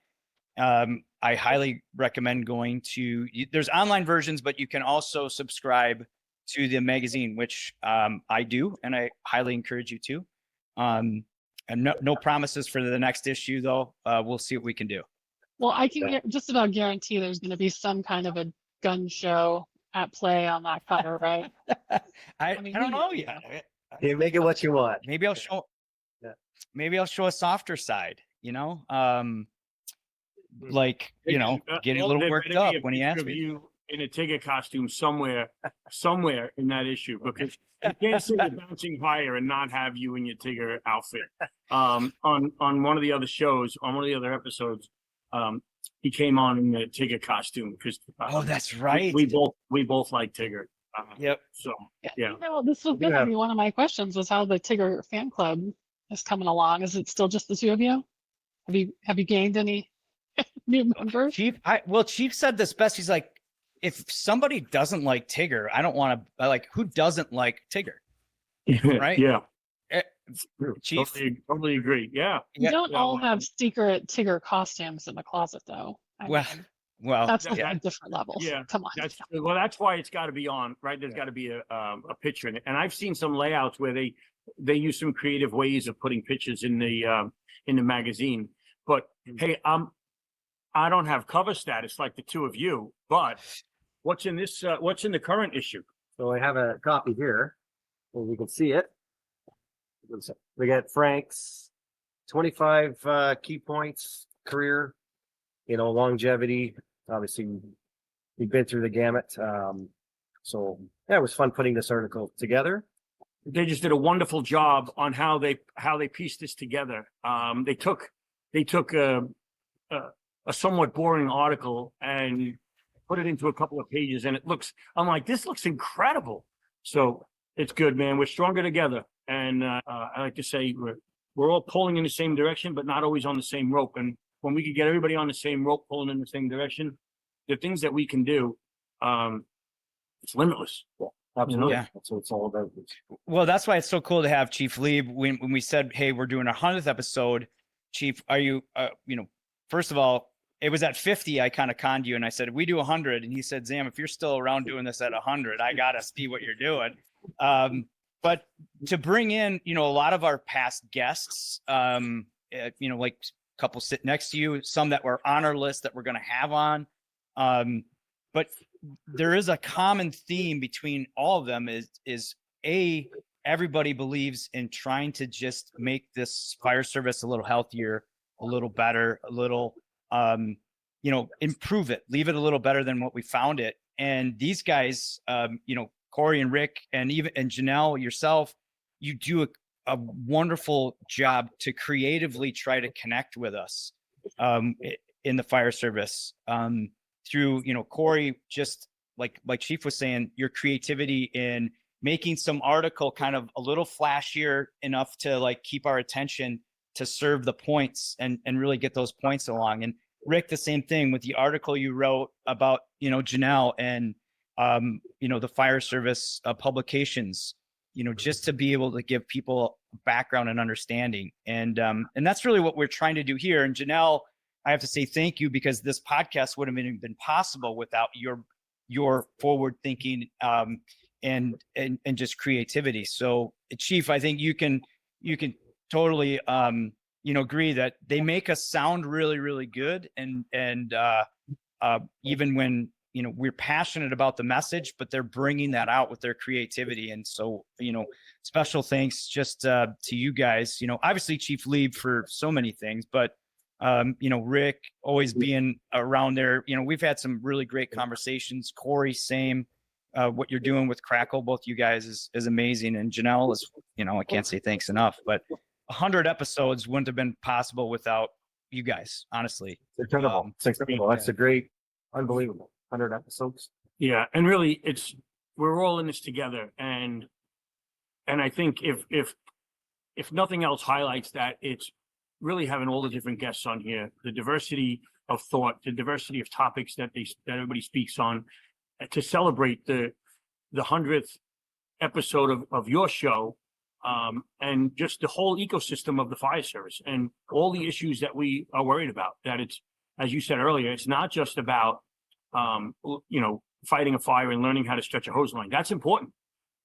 I highly recommend going to, there's online versions, but you can also subscribe to the magazine, which I do, and I highly encourage you to. And no promises for the next issue, though. We'll see what we can do. Well, I can just about guarantee there's going to be some kind of a gun show at play on that cover, right? I mean, don't you know know. yet. You make it what you want. Maybe I'll show. Yeah. Maybe I'll show a softer side. Like getting a Well, little there worked better be up a when he picture asked of me. you in a Tigger costume somewhere in that issue, because you can't see the bouncing fire and not have you in your Tigger outfit. On one of the other shows, on one of the other episodes, he came on in the Tigger costume because Oh, that's right. we both like Tigger. Yep. So Yeah. yeah. You know, this was gonna be one of my questions was how the Tigger fan club is coming along. Is it still just the two of you? Have you gained any new members? Chief said this best. He's like, if somebody doesn't like Tigger, I don't want to like, who doesn't like Tigger? Right? Yeah. Chief, Totally agree. Yeah. You don't all have secret Tigger costumes in the closet, though. I Well, mean, well, that's yeah. a different level. Yeah, Come on. that's why it's got to be on, right? There's got to be a picture in it, and I've seen some layouts where they use some creative ways of putting pictures in the magazine. But hey, I don't have cover status like the two of you, but what's in this? What's in the current issue? So I have a copy here, and you can see it. We got Frank's 25 key points, career, longevity. Obviously, we've been through the gamut. So yeah, it was fun putting this article together. They just did a wonderful job on how they pieced this together. They took a somewhat boring article and put it into a couple of pages, and I'm like, this looks incredible. So it's good, man. We're stronger together. And I like to say we're all pulling in the same direction, but not always on the same rope. And when we could get everybody on the same rope, pulling in the same direction, the things that we can do, it's limitless. Yeah, absolutely. Yeah. That's what it's all about. Well, that's why it's so cool to have Chief Leeb. When we said, hey, we're doing our 100th episode, Chief, are you, first of all, it was at 50. I kind of conned you and I said, we do 100. And he said, Zam, if you're still around doing this at 100, I got to see what you're doing. But to bring in, a lot of our past guests, like a couple sit next to you, some that were on our list that we're going to have on. But there is a common theme between all of them is everybody believes in trying to just make this fire service a little healthier, a little better, a little, improve it, leave it a little better than what we found it. And these guys, Corey and Rick and Janelle, yourself, you do a wonderful job to creatively try to connect with us in the fire service. Through, Corey, just like Chief was saying, your creativity in making some article kind of a little flashier enough to like keep our attention to serve the points and really get those points along. And Rick, the same thing with the article you wrote about, Janelle and, the fire service publications, just to be able to give people background and understanding. And that's really what we're trying to do here. And Janelle, I have to say thank you, because this podcast wouldn't have been possible without your forward thinking and just creativity. So Chief, I think you can totally agree that they make us sound really, really good. And even when, we're passionate about the message, but they're bringing that out with their creativity. And so, special thanks just to you guys, obviously Chief Leeb for so many things, but Rick always being around there. We've had some really great conversations. Corey, same. What you're doing with Crackle, both you guys is amazing. And Janelle is, I can't say thanks enough, but 100 episodes wouldn't have been possible without you guys, honestly. It's incredible. It's incredible. That's a great, unbelievable 100 episodes. Yeah. And really we're all in this together. And I think if nothing else highlights that, it's really having all the different guests on here, the diversity of thought, the diversity of topics that everybody speaks on, to celebrate the 100th episode of your show, and just the whole ecosystem of the fire service and all the issues that we are worried about. That it's, as you said earlier, it's not just about fighting a fire and learning how to stretch a hose line. That's important.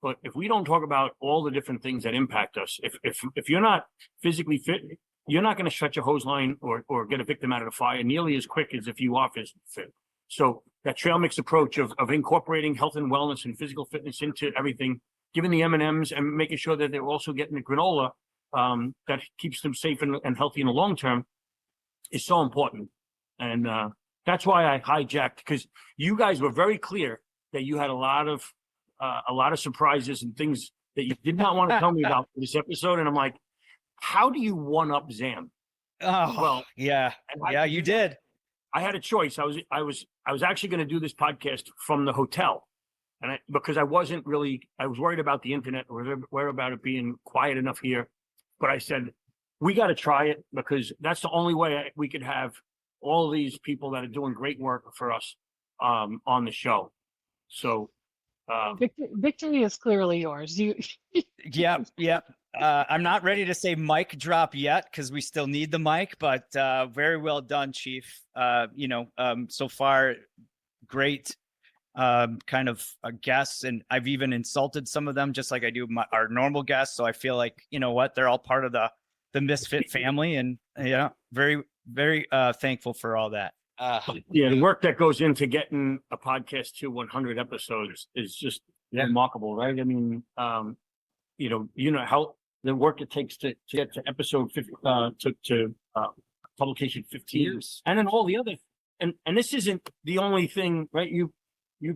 But if we don't talk about all the different things that impact us, if you're not physically fit, you're not going to stretch a hose line or get a victim out of the fire nearly as quick as if you are physically fit. So that trail mix approach of incorporating health and wellness and physical fitness into everything, giving the M&Ms and making sure that they're also getting the granola that keeps them safe and healthy in the long term is so important. And that's why I hijacked, because you guys were very clear that you had a lot of surprises and things that you did not want to tell me about for this episode. And I'm like, how do you one up Zam? Oh, Well, yeah, you did. I had a choice. I was actually going to do this podcast from the hotel, and because I was worried about the internet, or worried about it being quiet enough here. But I said, we got to try it, because that's the only way we could have all of these people that are doing great work for us on the show. So Victory is clearly yours. Yep. I'm not ready to say mic drop yet, because we still need the mic, but very well done, Chief. So far, great kind of guests, and I've even insulted some of them, just like I do our normal guests. So I feel like, you know what, they're all part of the Misfit family, and very, very thankful for all that. The work that goes into getting a podcast to 100 episodes is just remarkable, right? I mean, you know how the work it takes to get to episode 50, to publication 15 years, and then all the other, and this isn't the only thing, right? You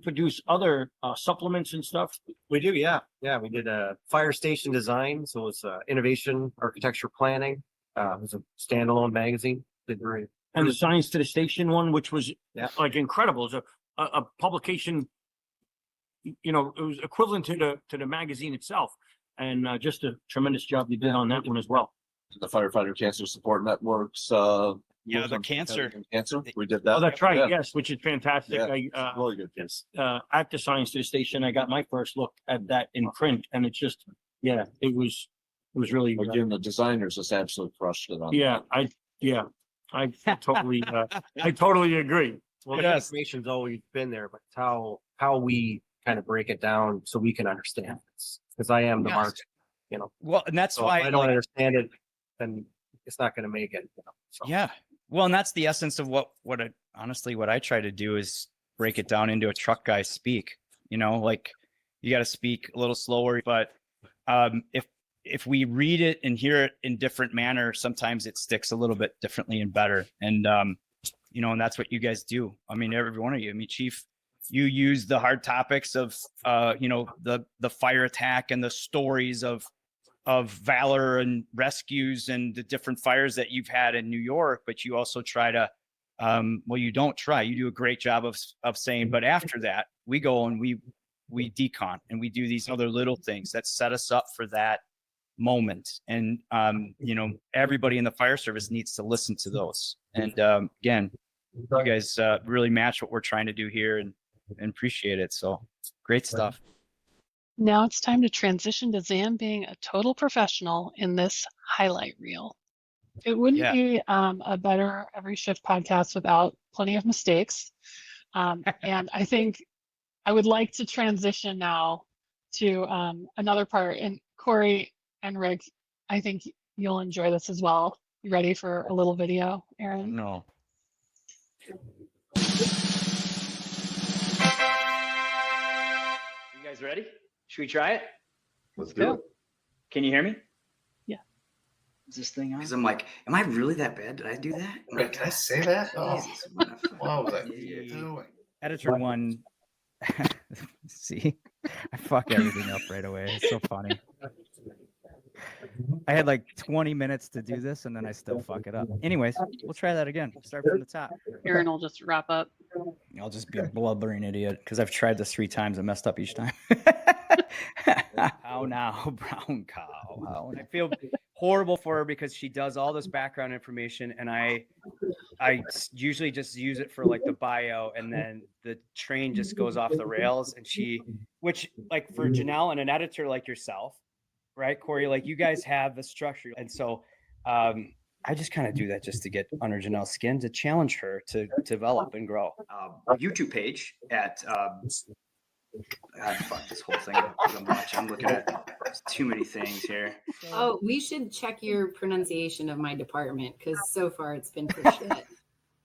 produce other supplements and stuff. We do, yeah. We did a fire station design, so it's innovation architecture planning. It was a standalone magazine. Did great. And the Science to the Station one, which was like incredible. It's a publication. It was equivalent to the magazine itself, and just a tremendous job you did on that one as well. The Firefighter Cancer Support Network's the cancer. We did that. Oh, that's right. Yeah. Yes, which is fantastic. Yeah, really good. Yes. At the Science to the Station, I got my first look at that in print, and it's just, it was really. Again, the designers just absolutely crushed it on. I totally agree. Well, the information's always been there, but how we kind of break it down so we can understand this, because I am the market, Well, and that's why if I don't understand it, then it's not going to make it. So. Yeah. Well, and that's the essence of what I try to do is break it down into a truck guy speak. Like you got to speak a little slower, but if we read it and hear it in different manner, sometimes it sticks a little bit differently and better. And and that's what you guys do. I mean, every one of you. I mean, Chief, you use the hard topics of the fire attack and the stories of valor and rescues and the different fires that you've had in New York, but you also try to you don't try, you do a great job of saying, but after that we go and we decon and we do these other little things that set us up for that moment. And everybody in the fire service needs to listen to those. And again, you guys really match what we're trying to do here, and appreciate it. So great stuff. Now it's time to transition to Zam being a total professional in this highlight reel. It wouldn't be a better Every Shift podcast without plenty of mistakes. And I think I would like to transition now to another part. And Corey and Rick, I think you'll enjoy this as well. You ready for a little video, Aaron? No. You guys ready? Should we try it? Let's do it. Can you hear me? Yeah. Is this thing on? Because I'm like, am I really that bad? Did I do that? Wait, can I say that? Oh, Jesus, what was I doing? Editor one. See, I fuck everything up right away. It's so funny. I had like 20 minutes to do this, and then I still fuck it up. Anyways, we'll try that again. Start from the top. Aaron will just wrap up. I'll just be a blubbering idiot because I've tried this 3 times and messed up each time. How now, brown cow? I feel horrible for her because she does all this background information, and I usually just use it for like the bio, and then the train just goes off the rails. And which like for Janelle and an editor like yourself, right, Corey, like you guys have the structure, and so I just kind of do that just to get under Janelle's skin, to challenge her to develop and grow. YouTube page at God, fuck this whole thing up so much. I'm looking at too many things here. Oh, we should check your pronunciation of my department, because so far it's been pretty shit.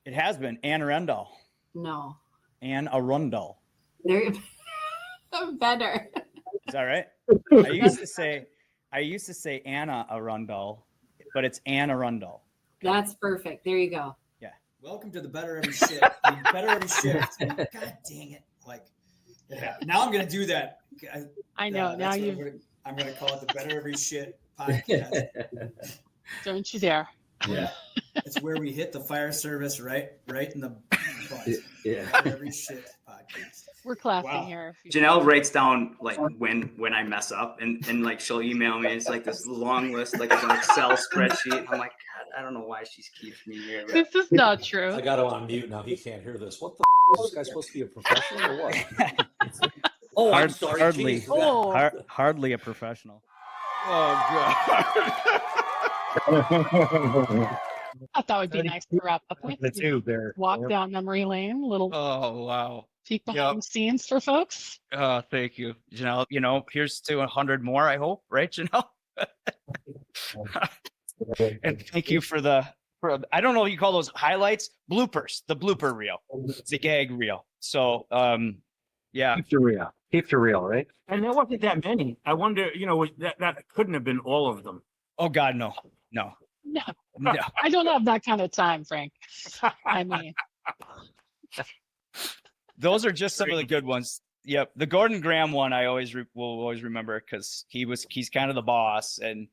It has been Anne Arundel. No. Anne Arundel. There, better. Is that right? I used to say Anna Arundel, but it's Anne Arundel. That's perfect. There you go. Yeah. Welcome to the Better Every Shift. The Better Every Shift. God dang it! Like, yeah. Now I'm gonna do that. I know. Now I'm gonna call it the Better Every Shit podcast. Don't you dare. Yeah. It's where we hit the fire service right in the butt. Yeah. Better Every Shit podcast. We're classy here. Janelle writes down like when I mess up and like she'll email me. It's like this long list, like it's an Excel spreadsheet. I'm like, God, I don't know why she keeps me here. This is not true. I got him on mute now. He can't hear this. What the is this guy supposed to be a professional or what? Oh, I'm sorry. Hardly, Jeez. hardly a professional. I thought it would be nice to wrap up with. The two there. Walk down memory lane, little Oh, wow. peek behind the scenes for folks. Oh, thank you, Janelle. Here's to 100 more, I hope, right, Janelle? And thank you for I don't know what you call those highlights, bloopers, the blooper reel, the gag reel. So, yeah. Keep it real, right? And there wasn't that many. I wonder, that couldn't have been all of them. Oh God, no. No, I don't have that kind of time, Frank. I mean, those are just some of the good ones. Yep. The Gordon Graham one, I will always remember because he's kind of the boss. And,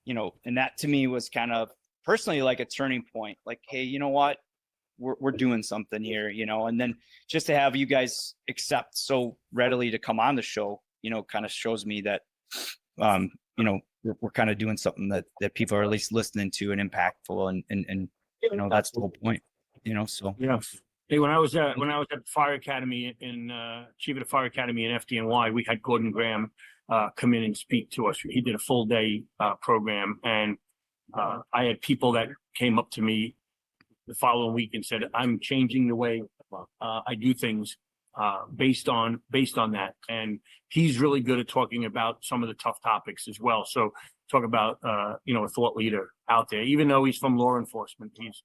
and that to me was kind of personally like a turning point. Like, hey, you know what? We're doing something here, and then just to have you guys accept so readily to come on the show, kind of shows me that, we're kind of doing something that people are at least listening to and impactful. And that's the whole point, so. Yeah. Hey, when I was at the fire academy chief of the fire academy in FDNY, we had Gordon Graham come in and speak to us. He did a full day program, and I had people that came up to me the following week and said, I'm changing the way I do things based on that. And he's really good at talking about some of the tough topics as well. So talk about, a thought leader out there, even though he's from law enforcement, he's,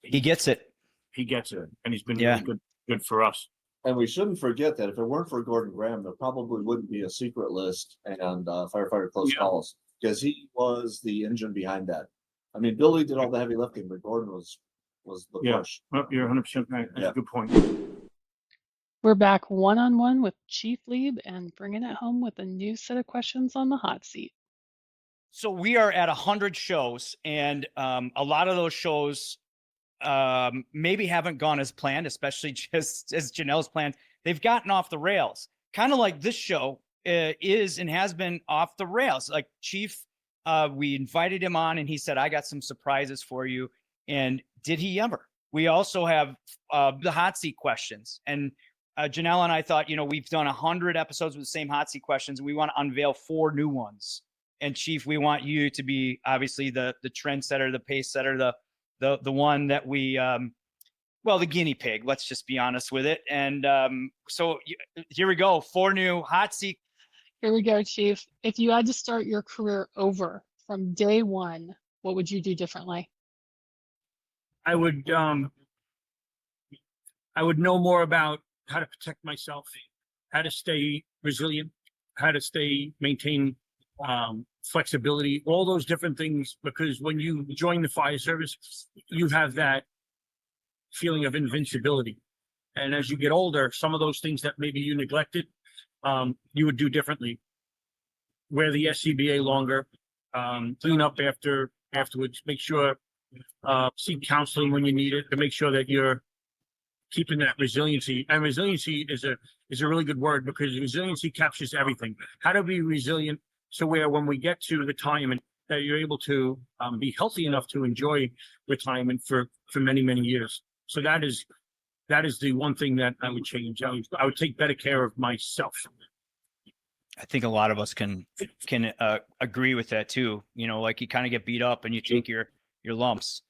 he gets it. He gets it. And he's been really good for us. And we shouldn't forget that if it weren't for Gordon Graham, there probably wouldn't be a secret list and firefighter close calls, because he was the engine behind that. I mean, Billy did all the heavy lifting, but Gordon was the push. Well, you're 100% right. That's a good point. we're back one-on-one with Chief Leeb and bringing it home with a new set of questions on the hot seat. So we are at 100 shows, and a lot of those shows maybe haven't gone as planned, especially just as Janelle's planned. They've gotten off the rails, kind of like this show is and has been off the rails. Like Chief, we invited him on and he said, I got some surprises for you. And did he ever? We also have the hot seat questions. And Janelle and I thought, we've done 100 episodes with the same hot seat questions. We want to unveil 4 new ones. And Chief, we want you to be obviously the trendsetter, the pace setter, the one that we, the guinea pig, let's just be honest with it. And so here we go. 4 new hot seat. Here we go, Chief. If you had to start your career over from day one, what would you do differently? I would know more about how to protect myself, how to stay resilient, how to maintain flexibility, all those different things, because when you join the fire service, you have that feeling of invincibility. And as you get older, some of those things that maybe you neglected, you would do differently. Wear the SCBA longer, clean up afterwards, make sure, seek counseling when you need it to make sure that you're keeping that resiliency. And resiliency is a really good word, because resiliency captures everything. How to be resilient so where when we get to retirement, that you're able to be healthy enough to enjoy retirement for many, many years. So that is the one thing that I would change. I would take better care of myself. I think a lot of us can agree with that too. Like you kind of get beat up and you take your lumps,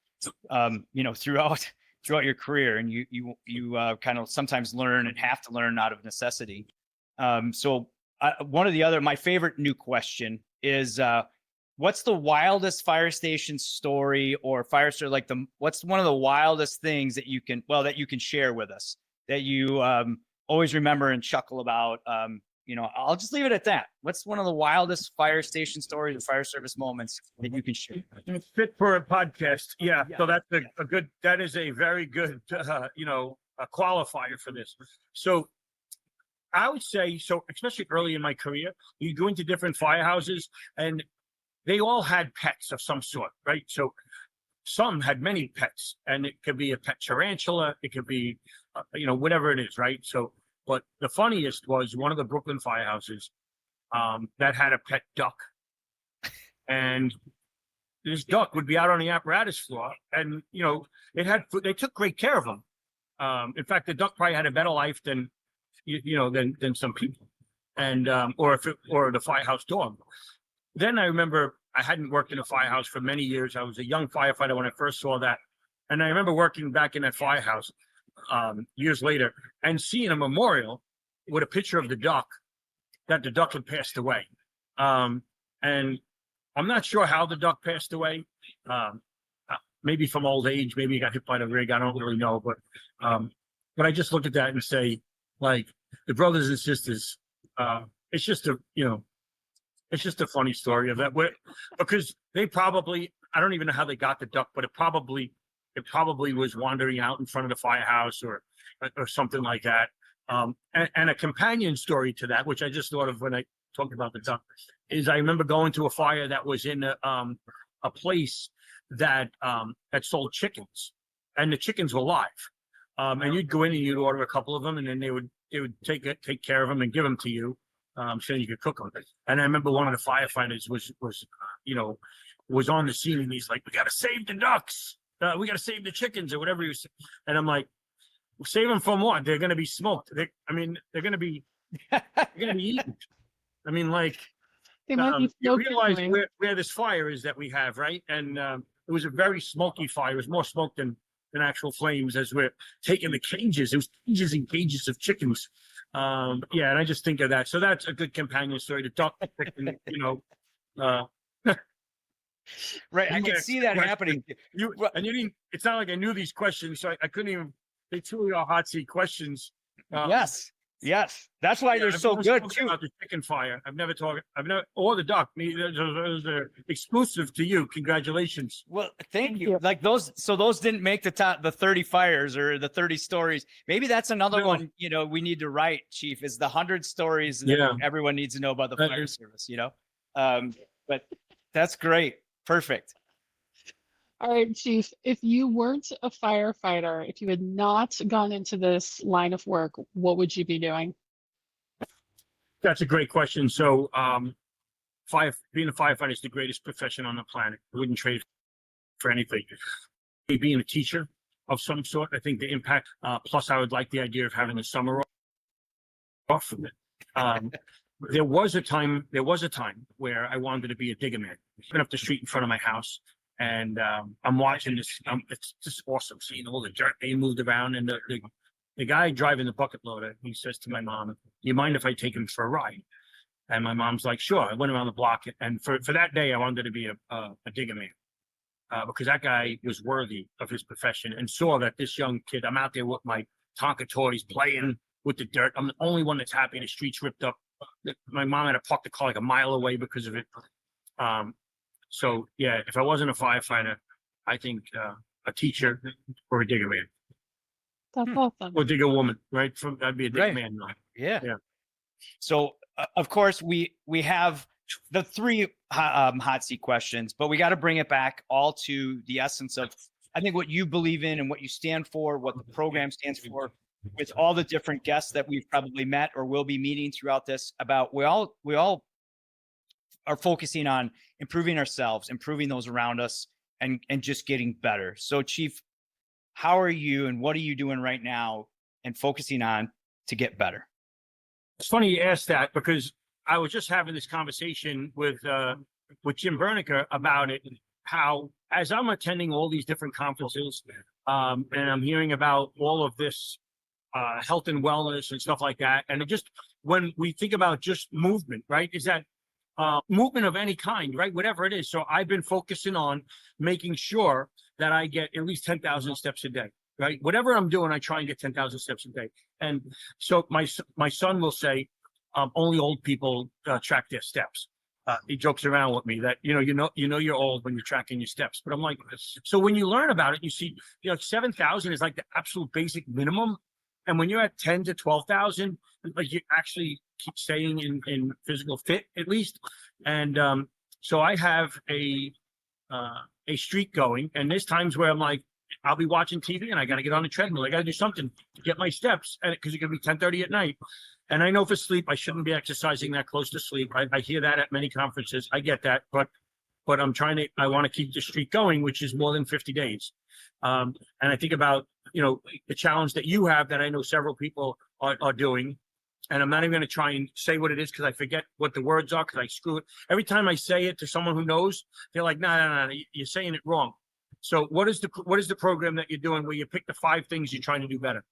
throughout your career, and you kind of sometimes learn and have to learn out of necessity. So one of my favorite new question is, what's the wildest fire station story or fire story? What's one of the wildest things that you can share with us that you always remember and chuckle about? I'll just leave it at that. What's one of the wildest fire station stories or fire service moments that you can share? It's fit for a podcast. Yeah. So that's a good, that is a very good, a qualifier for this. So I would say, so especially early in my career, you go into different firehouses and they all had pets of some sort, right? So some had many pets, and it could be a pet tarantula, it could be, whatever it is, right? So, but the funniest was one of the Brooklyn firehouses that had a pet duck, and this duck would be out on the apparatus floor, and they took great care of him. In fact, the duck probably had a better life than than some people, and or the firehouse dog. Then I remember I hadn't worked in a firehouse for many years. I was a young firefighter when I first saw that. And I remember working back in that firehouse years later and seeing a memorial with a picture of the duck, that the duck had passed away. And I'm not sure how the duck passed away. Maybe from old age, maybe he got hit by the rig. I don't really know. But I just look at that and say, like, the brothers and sisters, it's just it's just a funny story of that, because they probably, I don't even know how they got the duck, but it probably was wandering out in front of the firehouse or something like that. And a companion story to that, which I just thought of when I talked about the duck, is I remember going to a fire that was in a place that sold chickens, and the chickens were live. And you'd go in and you'd order a couple of them, and then they would take care of them and give them to you. So you could cook them. And I remember one of the firefighters was on the scene, and he's like, "We got to save the ducks. We got to save the chickens," or whatever he was. And I'm like, "Save them from what? They're going to be smoked. They're going to be eaten." I mean, like, you realize where this fire is that we have, right? And it was a very smoky fire. It was more smoke than actual flames as we're taking the cages. It was cages and cages of chickens. And I just think of that. So that's a good companion story. The duck, right. I can see that happening. You didn't. It's not like I knew these questions, so I couldn't even. They truly are hot seat questions. Yes. That's why they're so good too. About the chicken fire, or the duck. Those are exclusive to you. Congratulations. Well, thank you. Like those didn't make the top, the 30 fires or the 30 stories. Maybe that's another one, we need to write, Chief, is the 100 stories that everyone needs to know about the fire service, but that's great. Perfect. All right, Chief, if you weren't a firefighter, if you had not gone into this line of work, what would you be doing? That's a great question. So being a firefighter is the greatest profession on the planet. I wouldn't trade for anything. Being a teacher of some sort, I think the impact, plus I would like the idea of having a summer off from it. There was a time where I wanted to be a digger man. Been up the street in front of my house. And I'm watching this. It's just awesome seeing all the dirt being moved around. And the guy driving the bucket loader, he says to my mom, "Do you mind if I take him for a ride?" And my mom's like, "Sure." I went around the block, and for that day, I wanted to be a digger man because that guy was worthy of his profession, and saw that this young kid. I'm out there with my Tonka toys playing with the dirt. I'm the only one that's happy. The street's ripped up. My mom had to park the car like a mile away because of it. So yeah, if I wasn't a firefighter, I think a teacher or a digger man. That's awesome. Or digger woman, right? I'd be a digger man. Yeah. So of course we have the 3 hot seat questions, but we got to bring it back all to the essence of, I think, what you believe in and what you stand for, what the program stands for, with all the different guests that we've probably met or will be meeting throughout this. About we all are focusing on improving ourselves, improving those around us, and just getting better. So, Chief, how are you, and what are you doing right now and focusing on to get better? It's funny you asked that, because I was just having this conversation with Jim Bernicker about it, how as I'm attending all these different conferences, and I'm hearing about all of this health and wellness and stuff like that, and it just, when we think about just movement, right, is that movement of any kind, right? Whatever it is. So I've been focusing on making sure that I get at least 10,000 steps a day. right? Whatever I'm doing, I try and get 10,000 steps a day. And so my son will say, only old people track their steps. He jokes around with me that, you're old when you're tracking your steps. But I'm like, so when you learn about it, you see, 7,000 is like the absolute basic minimum. And when you're at 10 to 12,000, like you actually keep staying in physical fit at least. And so I have a streak going, and there's times where I'm like, I'll be watching TV and I got to get on the treadmill. I got to do something to get my steps, and because it could be 10:30 at night. And I know for sleep, I shouldn't be exercising that close to sleep. I hear that at many conferences. I get that, but I want to keep the streak going, which is more than 50 days. And I think about, the challenge that you have that I know several people are doing. And I'm not even going to try and say what it is because I forget what the words are because I screw it. Every time I say it to someone who knows, they're like, no, you're saying it wrong. So what is the program that you're doing where you pick the 5 things you're trying to do better?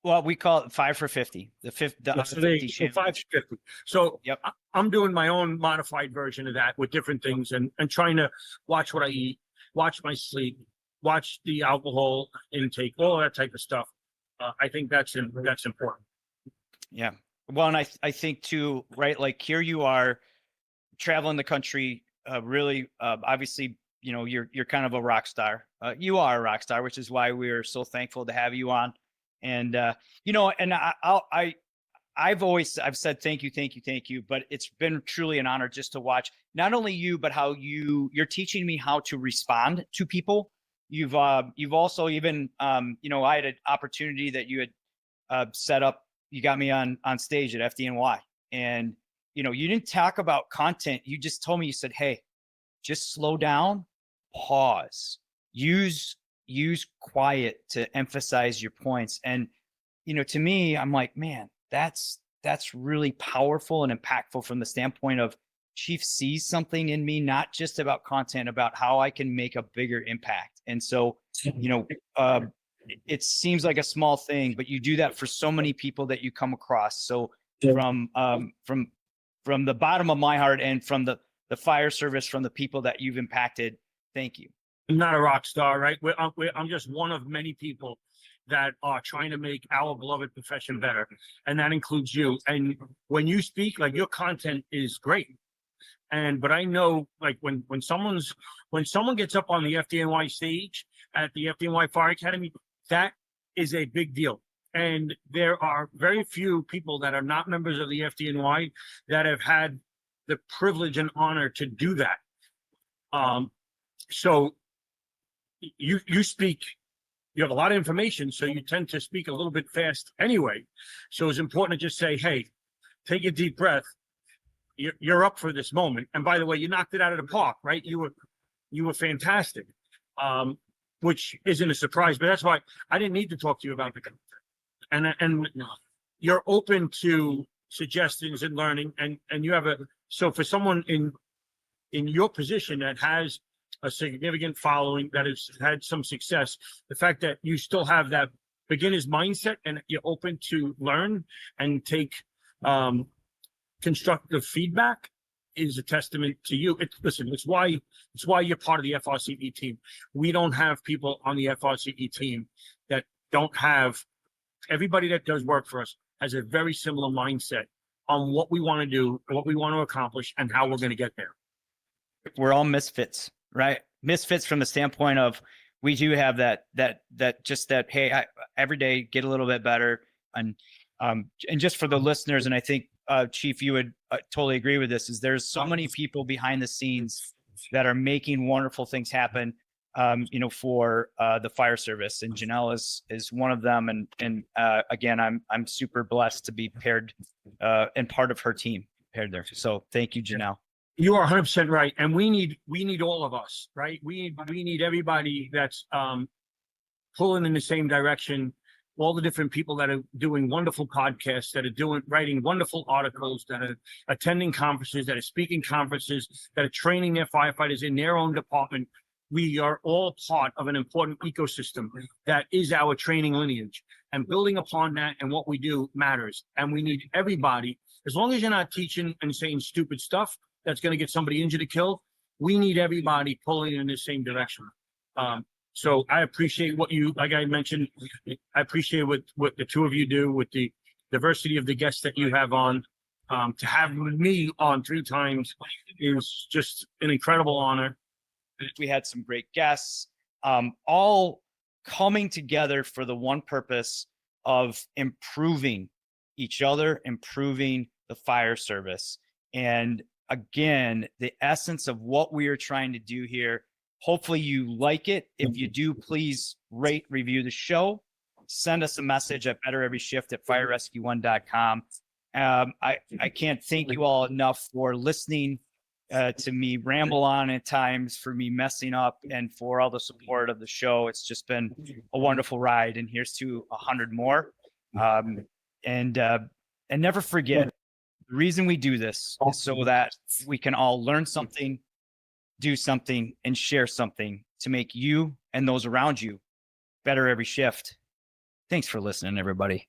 Well, we call it 5 for 50. The 50 5 for 50. So yep. I'm doing my own modified version of that with different things and trying to watch what I eat, watch my sleep, watch the alcohol intake, all that type of stuff. I think that's important. Yeah. Well, and I think too, right? Like here you are traveling the country, really, obviously, you're kind of a rock star. You are a rock star, which is why we're so thankful to have you on. And, and I've said, thank you, but it's been truly an honor just to watch not only you, but how you're teaching me how to respond to people. You've also even, I had an opportunity that you had set up. You got me on stage at FDNY, and, you didn't talk about content. You just told me, you said, hey, just slow down, pause, use quiet to emphasize your points. And, to me, I'm like, man, that's really powerful and impactful from the standpoint of Chief sees something in me, not just about content, about how I can make a bigger impact. And so, it seems like a small thing, but you do that for so many people that you come across. So from the bottom of my heart and from the fire service, from the people that you've impacted, thank you. I'm not a rock star, right? I'm just one of many people that are trying to make our beloved profession better. And that includes you. And when you speak, like, your content is great. But I know, like, when someone gets up on the FDNY stage at the FDNY Fire Academy, that is a big deal. And there are very few people that are not members of the FDNY that have had the privilege and honor to do that. So you speak, you have a lot of information, so you tend to speak a little bit fast anyway. So it's important to just say, hey, take a deep breath. You're up for this moment. And by the way, you knocked it out of the park, right? You were fantastic, which isn't a surprise, but that's why I didn't need to talk to you about the content. And you're open to suggestions and learning, and you have so for someone in your position that has a significant following, that has had some success, the fact that you still have that beginner's mindset and you're open to learn and take constructive feedback is a testament to you. It's why you're part of the FRCE team. We don't have people on the FRCE team that don't have. Everybody that does work for us has a very similar mindset on what we want to do, what we want to accomplish, and how we're going to get there. We're all misfits, right? Misfits from the standpoint of, we do have that, hey, I every day get a little bit better. And just for the listeners, and I think, Chief, you would totally agree with this, is there's so many people behind the scenes that are making wonderful things happen, for the fire service, and Janelle is one of them. And again, I'm super blessed to be paired and part of her team paired there. So thank you, Janelle. You are 100% right, and we need all of us, right? We need everybody that's pulling in the same direction. All the different people that are doing wonderful podcasts, that are writing wonderful articles, that are attending conferences, that are speaking conferences, that are training their firefighters in their own department. We are all part of an important ecosystem that is our training lineage, and building upon that and what we do matters. And we need everybody, as long as you're not teaching and saying stupid stuff that's going to get somebody injured or killed, we need everybody pulling in the same direction. So I appreciate what you, like I mentioned, I appreciate what the two of you do with the diversity of the guests that you have on. To have me on 3 times is just an incredible honor. We had some great guests, all coming together for the one purpose of improving each other, improving the fire service. And again, the essence of what we are trying to do here. Hopefully you like it. If you do, please rate, review the show. Send us a message at bettereveryshift@firerescue1.com. I can't thank you all enough for listening to me ramble on at times, for me messing up, and for all the support of the show. It's just been a wonderful ride, and here's to 100 more. And never forget, the reason we do this is so that we can all learn something, do something, and share something to make you and those around you better every shift. Thanks for listening, everybody.